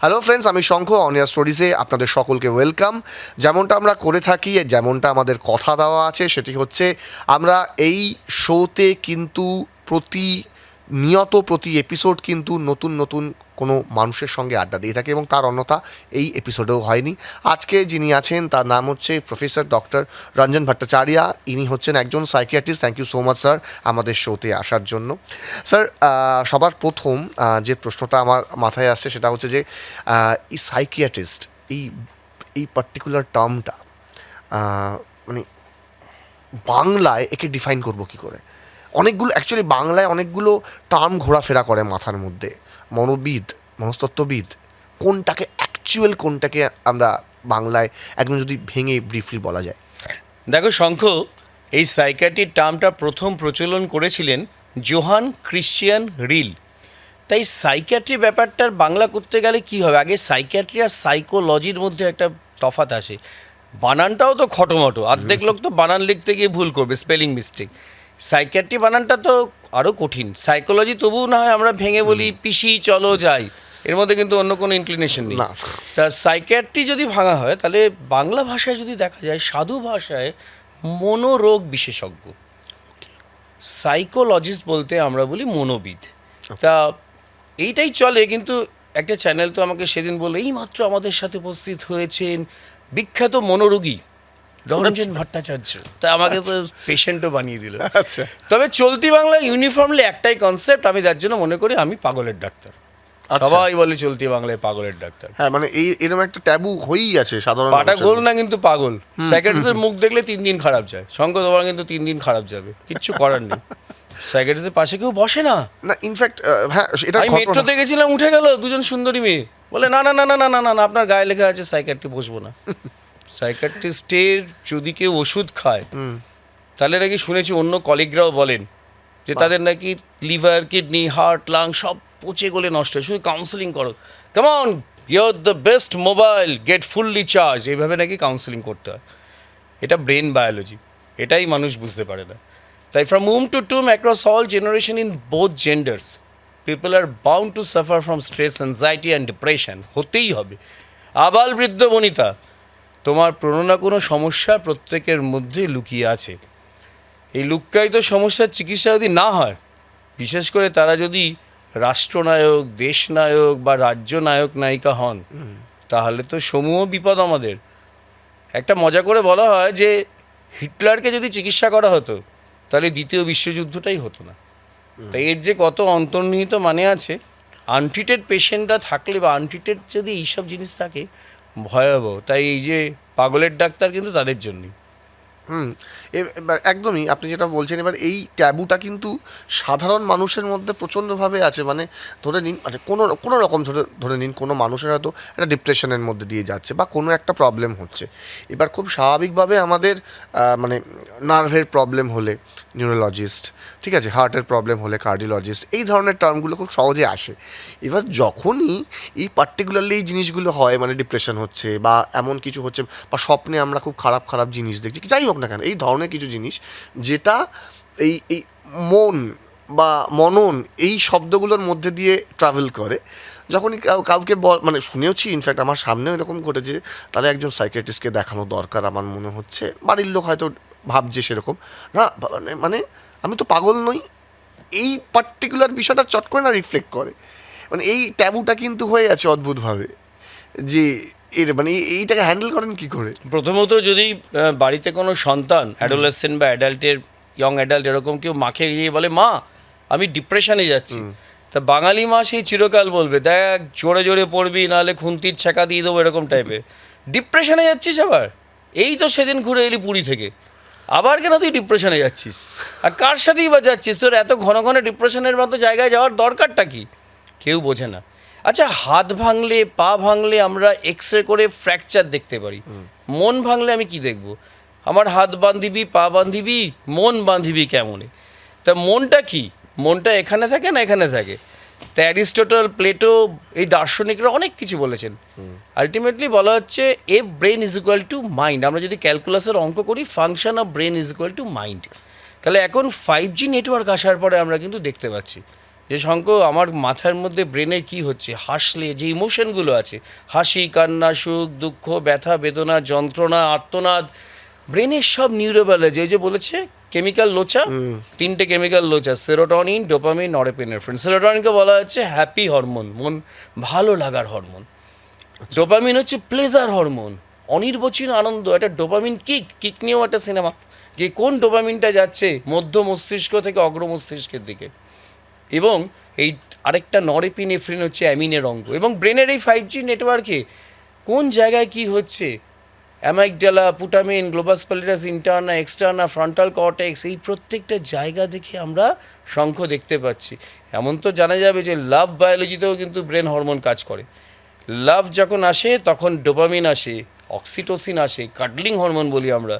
Hello friends, আমি শঙ্খ অনিয়া স্টোরিজে আপনাদের সকলকে ওয়েলকাম। যেমনটা আমরা করে থাকি, যেমনটা আমাদের কথা দেওয়া আছে, সেটি হচ্ছে আমরা এই শোতে কিন্তু প্রতি এপিসোড কিন্তু নতুন নতুন কোনো মানুষের সঙ্গে আড্ডা দিয়ে থাকে এবং তার অন্যথা এই এপিসোডেও হয়নি। আজকে যিনি আছেন তার নাম হচ্ছে প্রফেসর ডক্টর রঞ্জন ভট্টাচার্য। ইনি হচ্ছেন একজন psychiatrist. Thank you so much sir আমাদের শোতে আসার জন্য। স্যার, সবার প্রথম যে প্রশ্নটা আমার মাথায় আসছে সেটা হচ্ছে যে এই সাইকিয়াট্রিস্ট এই এই পার্টিকুলার টার্মটা মানে বাংলায় একে ডিফাইন করব কী করে? অনেকগুলো অ্যাকচুয়ালি বাংলায় অনেকগুলো টার্ম ঘোরাফেরা করে মাথার মধ্যে, মনোবিদ, মনস্তত্ত্ববিদ, কোনটাকে আমরা বাংলায় একদম যদি ভেঙে ব্রিফলি বলা যায়। দেখো শঙ্খ, এই সাইকিয়াট্রির টার্মটা প্রথম প্রচলন করেছিলেন জোহান ক্রিশ্চিয়ান রিল। তাই সাইকিয়াট্রি ব্যাপারটার বাংলা করতে গেলে কি হবে, আগে সাইকিয়াট্রি আর সাইকোলজির মধ্যে একটা তফাৎ আসে। বানানটাও তো খটোমটো, অর্ধেক লোক তো বানান লিখতে গিয়ে ভুল করবে, স্পেলিং মিস্টেক। সাইকিয়াট্রি বানানটা তো আরও কঠিন। সাইকোলজি তবুও না হয় আমরা ভেঙে বলি পিসি চলো যাই, এর মধ্যে কিন্তু অন্য কোনো ইনক্লিনেশন নেই। তা সাইকিয়াট্রি যদি ভাঙা হয় তাহলে বাংলা ভাষায় যদি দেখা যায়, সাধু ভাষায় মনোরোগ বিশেষজ্ঞ, সাইকোলজিস্ট বলতে আমরা বলি মনোবিদ। তা এইটাই চলে। কিন্তু একটা চ্যানেল তো আমাকে সেদিন বললো, এইমাত্র আমাদের সাথে উপস্থিত হয়েছেন বিখ্যাত মনোরোগী রঞ্জন ভট্টাচার্য। তা আমাকে তো পেশেন্টও বানিয়ে দিল। আচ্ছা, তবে চলতি বাংলা ইউনিফর্মলি একটাই কনসেপ্ট, আমি যার জন্য মনে করি আমি পাগলের ডাক্তার। সবাই বলে চলতি বাংলায় পাগলের ডাক্তার। হ্যাঁ, মানে এরকম একটা ট্যাবু হয়েই আছে সাধারণ পাটা গোল না কিন্তু পাগল। সাইকিয়াট্রিস্টের মুখ দেখলে 3 দিন খারাপ যায়। শঙ্খ, তোমার কিন্তু 3 দিন খারাপ যাবে, কিচ্ছু করার নেই। সাইকিয়াট্রিস্টের পাশে কেউ বসে না। না, ইনফ্যাক্ট হ্যাঁ, এটা আমি মেট্রোতে গেছিলাম, উঠে গেল দুজন সুন্দরী মেয়ে, বলে না না না না না না না, আপনার গায়ে লেখা আছে সাইকিয়াট্রি, বসবো না। সাইকিয়াট্রিস্টের যদি কেউ ওষুধ খায় তাহলে নাকি শুনেছি অন্য কলিগরাও বলেন যে তাদের নাকি লিভার, কিডনি, হার্ট, লাং সব পচে গলে নষ্ট হয়, শুধু কাউন্সেলিং করো, come on your the best mobile, get fully charge, এইভাবে নাকি কাউন্সেলিং করতে হয়। এটা ব্রেন বায়োলজি, এটাই মানুষ বুঝতে পারে না। তাই from womb to tomb across all generation in both genders people are bound to suffer from stress, anxiety and depression, হতেই হবে। আবাল বৃদ্ধ বনিতা, তোমার কোনো না কোনো সমস্যা প্রত্যেকের মধ্যে লুকিয়ে আছে। এই লুক্কায়িত সমস্যার চিকিৎসা যদি না হয়, বিশেষ করে তারা যদি রাষ্ট্রনায়ক, দেশনায়ক বা রাজ্য নায়ক নায়িকা হন, তাহলে তো সমূহ বিপদ আমাদের। একটা মজা করে বলা হয় যে হিটলারকে যদি চিকিৎসা করা হতো তাহলে দ্বিতীয় বিশ্বযুদ্ধটাই হতো না। তাই এর যে কত অন্তর্নিহিত মানে আছে, আনট্রিটেড পেশেন্টরা থাকলে বা আনট্রিটেড যদি এইসব জিনিস থাকে, ভয়াবহ। তাই এই যে পাগলের ডাক্তার কিন্তু তাদের জন্যই। একদমই আপনি যেটা বলছেন, এবার এই ট্যাবুটা কিন্তু সাধারণ মানুষের মধ্যে প্রচণ্ডভাবে আছে। মানে ধরে নিন, মানে কোনো রকম ধরে নিন কোনো মানুষের হয়তো একটা ডিপ্রেশনের মধ্যে দিয়ে যাচ্ছে বা কোনো একটা প্রবলেম হচ্ছে। এবার খুব স্বাভাবিকভাবে আমাদের মানে নার্ভের প্রবলেম হলে নিউরোলজিস্ট, ঠিক আছে, হার্টের প্রবলেম হলে কার্ডিওলজিস্ট, এই ধরনের টার্মগুলো খুব সহজে আসে। এবার যখনই এই পার্টিকুলারলি এই জিনিসগুলো হয়, মানে ডিপ্রেশন হচ্ছে বা এমন কিছু হচ্ছে বা স্বপ্নে আমরা খুব খারাপ খারাপ জিনিস দেখছি, যাই হোক না কেন, এই ধরনের কিছু জিনিস যেটা এই এই মন বা মনন এই শব্দগুলোর মধ্যে দিয়ে ট্রাভেল করে, যখনই কাউকে মানে শুনেওছি, ইনফ্যাক্ট আমার সামনেও এরকম ঘটেছে, তাহলে একজন সাইকিয়াট্রিস্টকে দেখানো দরকার আমার মনে হচ্ছে। বাড়ির লোক হয়তো ভাবছে সেরকম না, মানে আমি তো পাগল নই, এই পার্টিকুলার বিষয়টা চট করে না রিফ্লেক্ট করে। মানে এই ট্যাবুটা কিন্তু হয়ে আছে অদ্ভুতভাবে, যে এর মানে এইটাকে হ্যান্ডেল করেন কী করে? প্রথমত যদি বাড়িতে কোনো সন্তান, অ্যাডোলেসেন্ট বা অ্যাডাল্টের, ইয়ং অ্যাডাল্ট এরকম কেউ মাকে গিয়ে বলে মা আমি ডিপ্রেশনে যাচ্ছি, তা বাঙালি মা সেই চিরকাল বলবে দেখ জোরে জোরে পড়বি, নাহলে খুন্তির ছ্যাঁকা দিয়ে দেবো, এরকম টাইপের। ডিপ্রেশনে যাচ্ছিস আবার? এই তো সেদিন ঘুরে এলি পুরী থেকে, আবার কেন তুই ডিপ্রেশনে যাচ্ছিস? আর কার সাথেই বা যাচ্ছিস? তোর এত ঘন ঘন ডিপ্রেশনের মতো জায়গায় যাওয়ার দরকারটা কি? কেউ বোঝে না। আচ্ছা, হাত ভাঙলে, পা ভাঙলে আমরা এক্স রে করে ফ্র্যাকচার দেখতে পারি, মন ভাঙলে আমি কি দেখব? আমার হাত বাঁধিবি, পা বাঁধিবি, মন বাঁধিবি কেমনে? তা মনটা কি? মনটা এখানে থাকে না এখানে থাকে? তা অ্যারিস্টটল, প্লেটো, এই দার্শনিকরা অনেক কিছু বলেছেন। আলটিমেটলি বলা হচ্ছে a brain is equal to mind. আমরা যদি ক্যালকুলাসের অঙ্ক করি, function of brain is equal to mind. তাহলে এখন 5G নেটওয়ার্ক আসার পরে আমরা কিন্তু দেখতে পাচ্ছি যে শঙ্খ আমার মাথার মধ্যে ব্রেনের কি হচ্ছে, হাসলে যে ইমোশনগুলো আছে, হাসি, কান্না, সুখ, দুঃখ, ব্যথা, বেদনা, যন্ত্রণা, আর্তনাদ, ব্রেনের সব নিউরোবায়োলজি, এই যে বলেছে কেমিক্যাল লোচা, তিনটে কেমিক্যাল লোচা, সেরোটনিন, ডোপামিন, নরএপিনেফ্রিন। সেরোটনিনকে বলা হচ্ছে হ্যাপি হরমোন, মন ভালো লাগার হরমোন। ডোপামিন হচ্ছে প্লেজার হরমোন, অনির্বচনীয় আনন্দ। একটা ডোপামিন কিক নিয়েও একটা সিনেমা, যে কোন ডোপামিনটা যাচ্ছে মধ্য মস্তিষ্ক থেকে অগ্র মস্তিষ্কের দিকে। এবং এই আরেকটা নরএপিনেফ্রিন হচ্ছে অ্যামিনের অঙ্গ। এবং ব্রেনের এই 5G নেটওয়ার্কে কোন জায়গায় কি হচ্ছে, অ্যামাইগডালা, পুটামিন, গ্লোবাস প্যালিটাস ইন্টারনা, এক্সটার্না, ফ্রন্টাল কর্টেক্স, এই প্রত্যেকটা জায়গা দেখে আমরা শঙ্খ দেখতে পাচ্ছি। এমন তো জানা যাবে যে লাভ বায়োলজিতেও কিন্তু ব্রেন হরমোন কাজ করে। লাভ যখন আসে তখন ডোপামিন আসে, অক্সিটোসিন আসে, কাডলিং হরমোন বলি আমরা।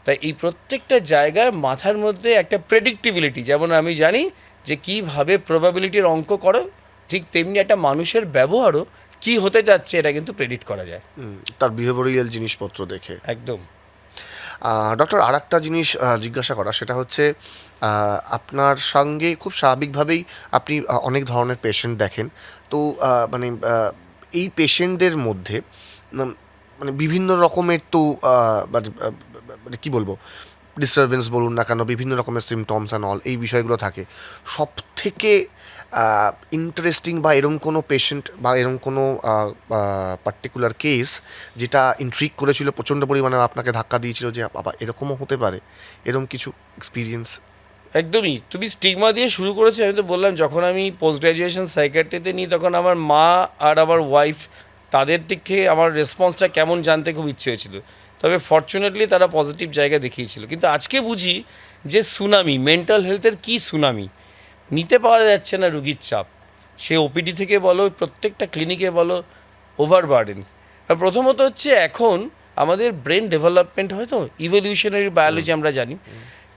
তাই এই প্রত্যেকটা জায়গায় মাথার মধ্যে একটা প্রেডিক্টিবিলিটি, যেমন আমি জানি যে কীভাবে প্রবাবিলিটির অঙ্ক করো, ঠিক তেমনি একটা মানুষের ব্যবহারও কি হতে যাচ্ছে এটা কিন্তু প্রেডিক্ট করা যায় তার বিহেভিয়ারাল জিনিসপত্র দেখে। একদম। ডক্টর, আর একটা জিনিস জিজ্ঞাসা করা, সেটা হচ্ছে আপনার সঙ্গে খুব স্বাভাবিকভাবেই আপনি অনেক ধরনের পেশেন্ট দেখেন, তো মানে এই পেশেন্টদের মধ্যে মানে বিভিন্ন রকমের তো মানে কী বলবো, ডিস্টারবেন্স বলুন না কেন, বিভিন্ন রকমের সিমটমস অ্যান্ড অল এই বিষয়গুলো থাকে। সব থেকে ইন্টারেস্টিং বা এরম কোনো পেশেন্ট বা এরম কোনো পার্টিকুলার কেস যেটা ইন্ট্রিগ করেছিল প্রচণ্ড পরিমাণে, আপনাকে ধাক্কা দিয়েছিল যে বাবা এরকমও হতে পারে, এরম কিছু এক্সপিরিয়েন্স? একদমই, তুমি স্টিগমা দিয়ে শুরু করেছো। আমি তো বললাম, যখন আমি পোস্ট গ্র্যাজুয়েশন সাইকিয়াট্রিতে নিই তখন আমার মা আর আমার ওয়াইফ, তাদের দিকে আমার রেসপন্সটা কেমন জানতে খুব ইচ্ছে হয়েছিল। তবে ফর্চুনেটলি তারা পজিটিভ জায়গা দেখিয়েছিল। কিন্তু আজকে বুঝি যে সুনামি, মেন্টাল হেলথের কী সুনামি, নিতে পারা যাচ্ছে না রুগীর চাপ। সে ওপিডি থেকে বলো, প্রত্যেকটা ক্লিনিকে বলো, ওভারবার্ডেন। আর প্রথমত হচ্ছে এখন আমাদের ব্রেন ডেভেলপমেন্ট হয় তো, ইভলিউশনারি বায়োলজি আমরা জানি,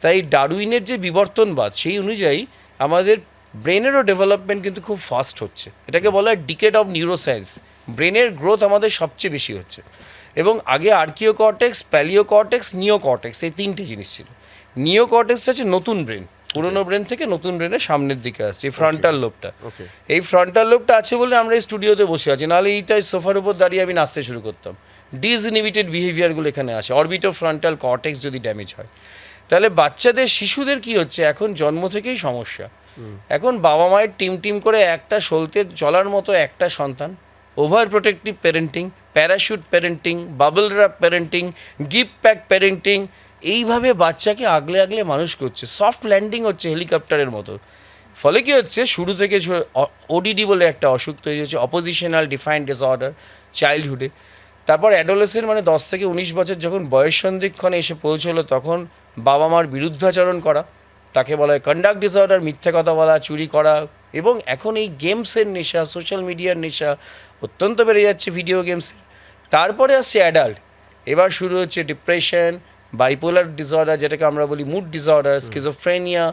তাই ডারউইনের যে বিবর্তনবাদ সেই অনুযায়ী আমাদের ব্রেনেরও ডেভেলপমেন্ট কিন্তু খুব ফাস্ট হচ্ছে। এটাকে বলা হয় ডিকেড অফ নিউরোসায়েন্স। ব্রেনের গ্রোথ আমাদের সবচেয়ে বেশি হচ্ছে। এবং আগে আর্কিও কর্টেক্স, প্যালিও কর্টেক্স, নিও কর্টেক্স, এই তিনটে জিনিস ছিল। নিও কর্টেক্স হচ্ছে নতুন ব্রেন, পুরোনো ব্রেন থেকে নতুন ব্রেনের সামনের দিকে আসছে, এই ফ্রন্টাল লোবটা। এই ফ্রন্টাল লোবটা আছে বলে আমরা এই স্টুডিওতে বসে আছি, নাহলে এইটাই সোফার উপর দাঁড়িয়ে আমি নাচতে শুরু করতাম। ডিসইনহিবিটেড বিহেভিয়ারগুলো এখানে আসে। অরবিটো ফ্রন্টাল কর্টেক্স যদি ড্যামেজ হয়, তাহলে বাচ্চাদের, শিশুদের কি হচ্ছে, এখন জন্ম থেকেই সমস্যা। এখন বাবা মায়ের টিম করে একটা সলতে চলার মতো একটা সন্তান, over protective parenting, parachute parenting, bubble wrap parenting, gift pack parenting, এইভাবে বাচ্চাকে আগলে আগলে মানুষ করছে। সফট ল্যান্ডিং হচ্ছে হেলিকপ্টারের মতো। ফলে কি হচ্ছে, শুরু থেকে ওডিডি বলে একটা অসুখ তৈরি হচ্ছে, অপোজিশনাল ডিফাইন্ড ডিসঅর্ডার, চাইল্ডহুডে। তারপর অ্যাডোলেসেন্ট মানে 10 থেকে 19 বছর যখন বয়স সন্ধিক্ষণে এসে পৌঁছলো, তখন বাবা মার বিরুদ্ধাচরণ করা, তাকে বলা হয় কন্ডাক্ট ডিসঅর্ডার, মিথ্যে কথা বলা, চুরি করা। এবং এখন এই গেমসের নেশা, সোশ্যাল মিডিয়ার নেশা অত্যন্ত বেড়ে যাচ্ছে, ভিডিও গেমসের। তারপরে আসছে অ্যাডাল্ট, এবার শুরু হচ্ছে ডিপ্রেশন, বাইপোলার ডিসঅর্ডার, যেটাকে আমরা বলি mood disorder, schizophrenia,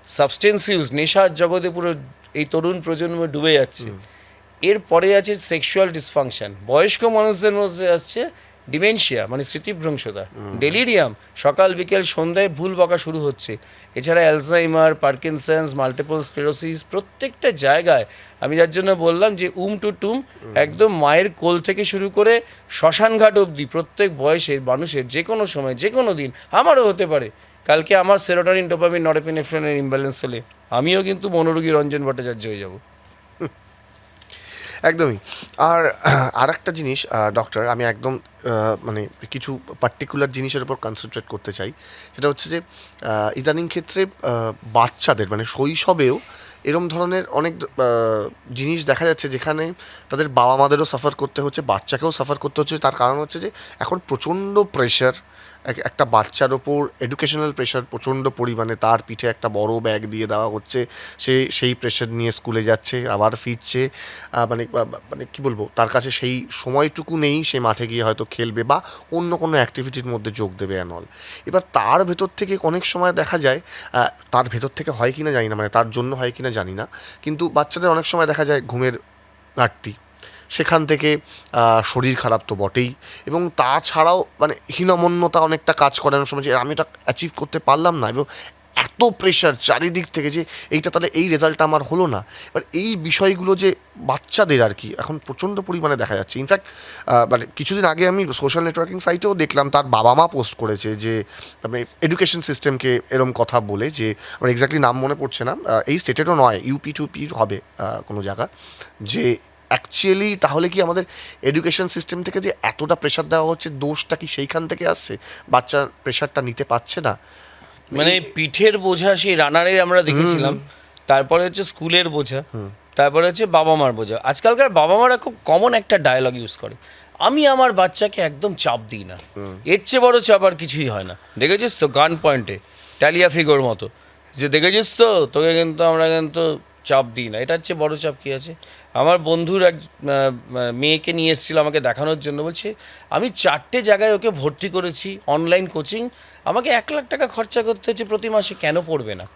substance use, নেশার জগতে পুরো এই তরুণ প্রজন্ম ডুবে যাচ্ছে। এরপরে আছে সেক্সুয়াল ডিসফাংশন, বয়স্ক মানুষদের মধ্যে আসছে ডিমেনশিয়া মানে স্মৃতিভ্রংশতা, ডেলিরিয়াম, সকাল বিকেল সন্ধ্যায় ভুল বকা শুরু হচ্ছে। এছাড়া অ্যালজাইমার, পার্কিনসন্স, মাল্টিপল স্ক্লেরোসিস, প্রত্যেকটা জায়গায়। আমি যার জন্য বললাম যে টু টুম, একদম মায়ের কোল থেকে শুরু করে শ্মশানঘাট অবধি প্রত্যেক বয়সের মানুষের যে কোনো সময়, যে কোনো দিন, আমারও হতে পারে। কালকে আমার সেরোটোনিন, ডোপামিন, নরএপিনেফ্রিনের ইমব্যালেন্স হলে আমিও কিন্তু মনোরোগী রঞ্জন ভট্টাচার্য হয়ে যাব। একদমই। আর একটা জিনিস ডক্টর, আমি একদম মানে কিছু পার্টিকুলার জিনিসের উপর কনসেন্ট্রেট করতে চাই। সেটা হচ্ছে যে ইদানিং ক্ষেত্রে বাচ্চাদের মানে শৈশবেও এরম ধরনের অনেক জিনিস দেখা যাচ্ছে যেখানে তাদের বাবা মাদেরও সাফার করতে হচ্ছে, বাচ্চাকেও সাফার করতে হচ্ছে। তার কারণ হচ্ছে যে এখন প্রচণ্ড প্রেশার একটা বাচ্চার ওপর, এডুকেশনাল প্রেশার প্রচণ্ড পরিমাণে। তার পিঠে একটা বড় ব্যাগ দিয়ে দেওয়া হচ্ছে, সে সেই প্রেশার নিয়ে স্কুলে যাচ্ছে, আবার ফিরছে। মানে কী বলবো, তার কাছে সেই সময়টুকু নেই সে মাঠে গিয়ে হয়তো খেলবে বা অন্য কোনো অ্যাক্টিভিটির মধ্যে যোগ দেবে অ্যানল। এবার তার ভেতর থেকে অনেক সময় দেখা যায়, তার ভেতর থেকে হয় কিনা জানি না, মানে তার জন্য হয় কিনা জানি না, কিন্তু বাচ্চাদের অনেক সময় দেখা যায় ঘুমের ঘাটতি, সেখান থেকে শরীর খারাপ তো বটেই, এবং তাছাড়াও মানে হীনমন্যতা অনেকটা কাজ করে অনেক সময়, যে আমি এটা অ্যাচিভ করতে পারলাম না। এবং এত প্রেশার চারিদিক থেকে যে এইটা তাহলে এই রেজাল্টটা আমার হলো না। এবার এই বিষয়গুলো যে বাচ্চাদের আর কি এখন প্রচণ্ড পরিমাণে দেখা যাচ্ছে। ইনফ্যাক্ট মানে কিছুদিন আগে আমি সোশ্যাল নেটওয়ার্কিং সাইটেও দেখলাম তার বাবা মা পোস্ট করেছে যে মানে এডুকেশন সিস্টেমকে এরম কথা বলে, যে আমার এক্স্যাক্টলি নাম মনে পড়ছে না, এই স্টেটেরও নয়, ইউপি টুপি হবে কোনো জায়গা, যে অ্যাকচুয়ালি তাহলে কি আমাদের এডুকেশন সিস্টেম থেকে যে এতটা প্রেশার দেওয়া হচ্ছে, দোষটা কি সেইখান থেকে আসছে, বাচ্চা প্রেশারটা নিতে পারছে না? মানে পিঠের বোঝা সেই রানারে আমরা দেখেছিলাম, তারপরে হচ্ছে স্কুলের বোঝা, তারপরে হচ্ছে বাবা মার বোঝা। আজকালকার বাবা মারা খুব কমন একটা ডায়লগ ইউজ করে, আমি আমার বাচ্চাকে একদম চাপ দিই না, এর চেয়ে বড় চাপ আর কিছুই হয় না। দেখেছিস তো গান পয়েন্টে ট্যালিয়া ফিগোর মতো, যে দেখেছিস তো তোকে কিন্তু আমরা কিন্তু চাপ দিই না, এটার চেয়ে বড় চাপ কী আছে? আমার বন্ধুর এক মেয়েকে নিয়ে এসেছিল আমাকে দেখানোর জন্য, বলছে আমি 4টে জায়গায় ওকে ভর্তি করেছি অনলাইন কোচিং, আমাকে 1 লাখ টাকা খরচা করতে হচ্ছে প্রতি মাসে, কেন পড়বে না?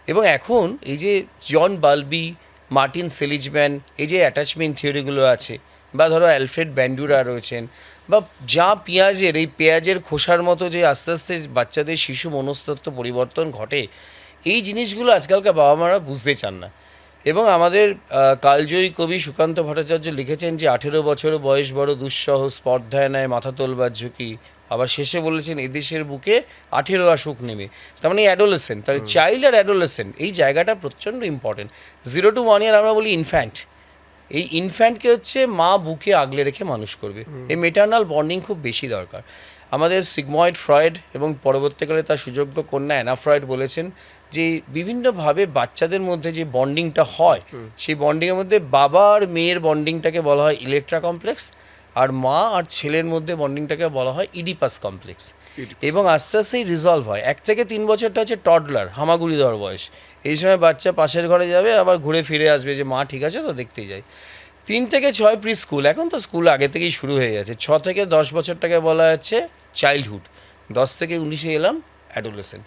এবং এখন এই যে জন বালবি, মার্টিন সেলিজম্যান, এই যে অ্যাটাচমেন্ট থিওরিগুলো আছে, বা ধরো অ্যালফ্রেড ব্যান্ডুরা রয়েছেন, বা যা পেঁয়াজের এই পেঁয়াজের খোসার মতো যে আস্তে আস্তে বাচ্চাদের শিশু মনস্তত্ত্ব পরিবর্তন ঘটে, এই জিনিসগুলো আজকালকার বাবা মারা বুঝতে চান না। এবং আমাদের কালজয়ী কবি সুকান্ত ভট্টাচার্য লিখেছেন যে 18 বছর বয়স বড় দুঃসহ, স্পর্ধায় নেয় মাথা তোলবার ঝুঁকি, আবার শেষে বলেছেন এদেশের বুকে 18 আসুক নেমে। তার মানে অ্যাডোলেসেন্ট, তাহলে চাইল্ড আর অ্যাডোলেসেন্ট এই জায়গাটা প্রচণ্ড ইম্পর্টেন্ট। 0 to 1 ইয়ার আমরা বলি ইনফ্যান্ট, এই ইনফ্যান্টকে হচ্ছে মা বুকে আগলে রেখে মানুষ করবে, এই মেটার্নাল বন্ডিং খুব বেশি দরকার। আমাদের সিগময়েড ফ্রয়েড এবং পরবর্তীকালে তার সুযোগ্য কন্যা অ্যানা ফ্রয়েড বলেছেন যে বিভিন্নভাবে বাচ্চাদের মধ্যে যে বন্ডিংটা হয়, সেই বন্ডিংয়ের মধ্যে বাবা আর মেয়ের বন্ডিংটাকে বলা হয় ইলেকট্রা কমপ্লেক্স, আর মা আর ছেলের মধ্যে বন্ডিংটাকে বলা হয় ইডিপাস কমপ্লেক্স। এবং আস্তে আস্তেই রিজলভ হয়। 1 থেকে 3 বছরটা হচ্ছে টডলার, হামাগুড়ি দেওয়ার বয়স। এই সময় বাচ্চা পাশের ঘরে যাবে, আবার ঘুরে ফিরে আসবে যে মা ঠিক আছে তো, দেখতেই যায়। 3 থেকে 6 প্রি স্কুল, এখন তো স্কুল আগে থেকেই শুরু হয়ে গেছে। 6 থেকে 10 বছরটাকে বলা যাচ্ছে চাইল্ডহুড, 10 থেকে 19-এ এলাম অ্যাডোলেসেন্ট।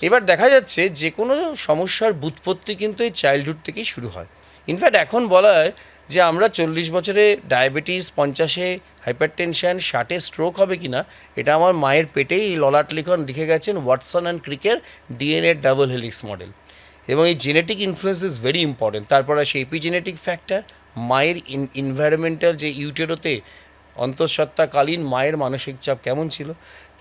এবার দেখা যাচ্ছে যে কোনো সমস্যার বুৎপত্তি কিন্তু এই চাইল্ডহুড থেকেই শুরু হয়। ইনফ্যাক্ট এখন বলা হয় যে আমরা 40 বছরে ডায়াবেটিস, 50-এ হাইপারটেনশন, 60-এ স্ট্রোক হবে কিনা, এটা আমার মায়ের পেটেই ললাট লিখন লিখে গেছেন ওয়াটসন অ্যান্ড ক্রিকের ডিএনএ ডাবল হেলিক্স মডেল। এবং এই genetic influence is very important. তারপর আসে এপিজেনেটিক ফ্যাক্টর, মায়ের ইনভায়রনমেন্টাল, যে ইউটেরোতে অন্তঃসত্ত্বাকালীন মায়ের মানসিক চাপ কেমন ছিল,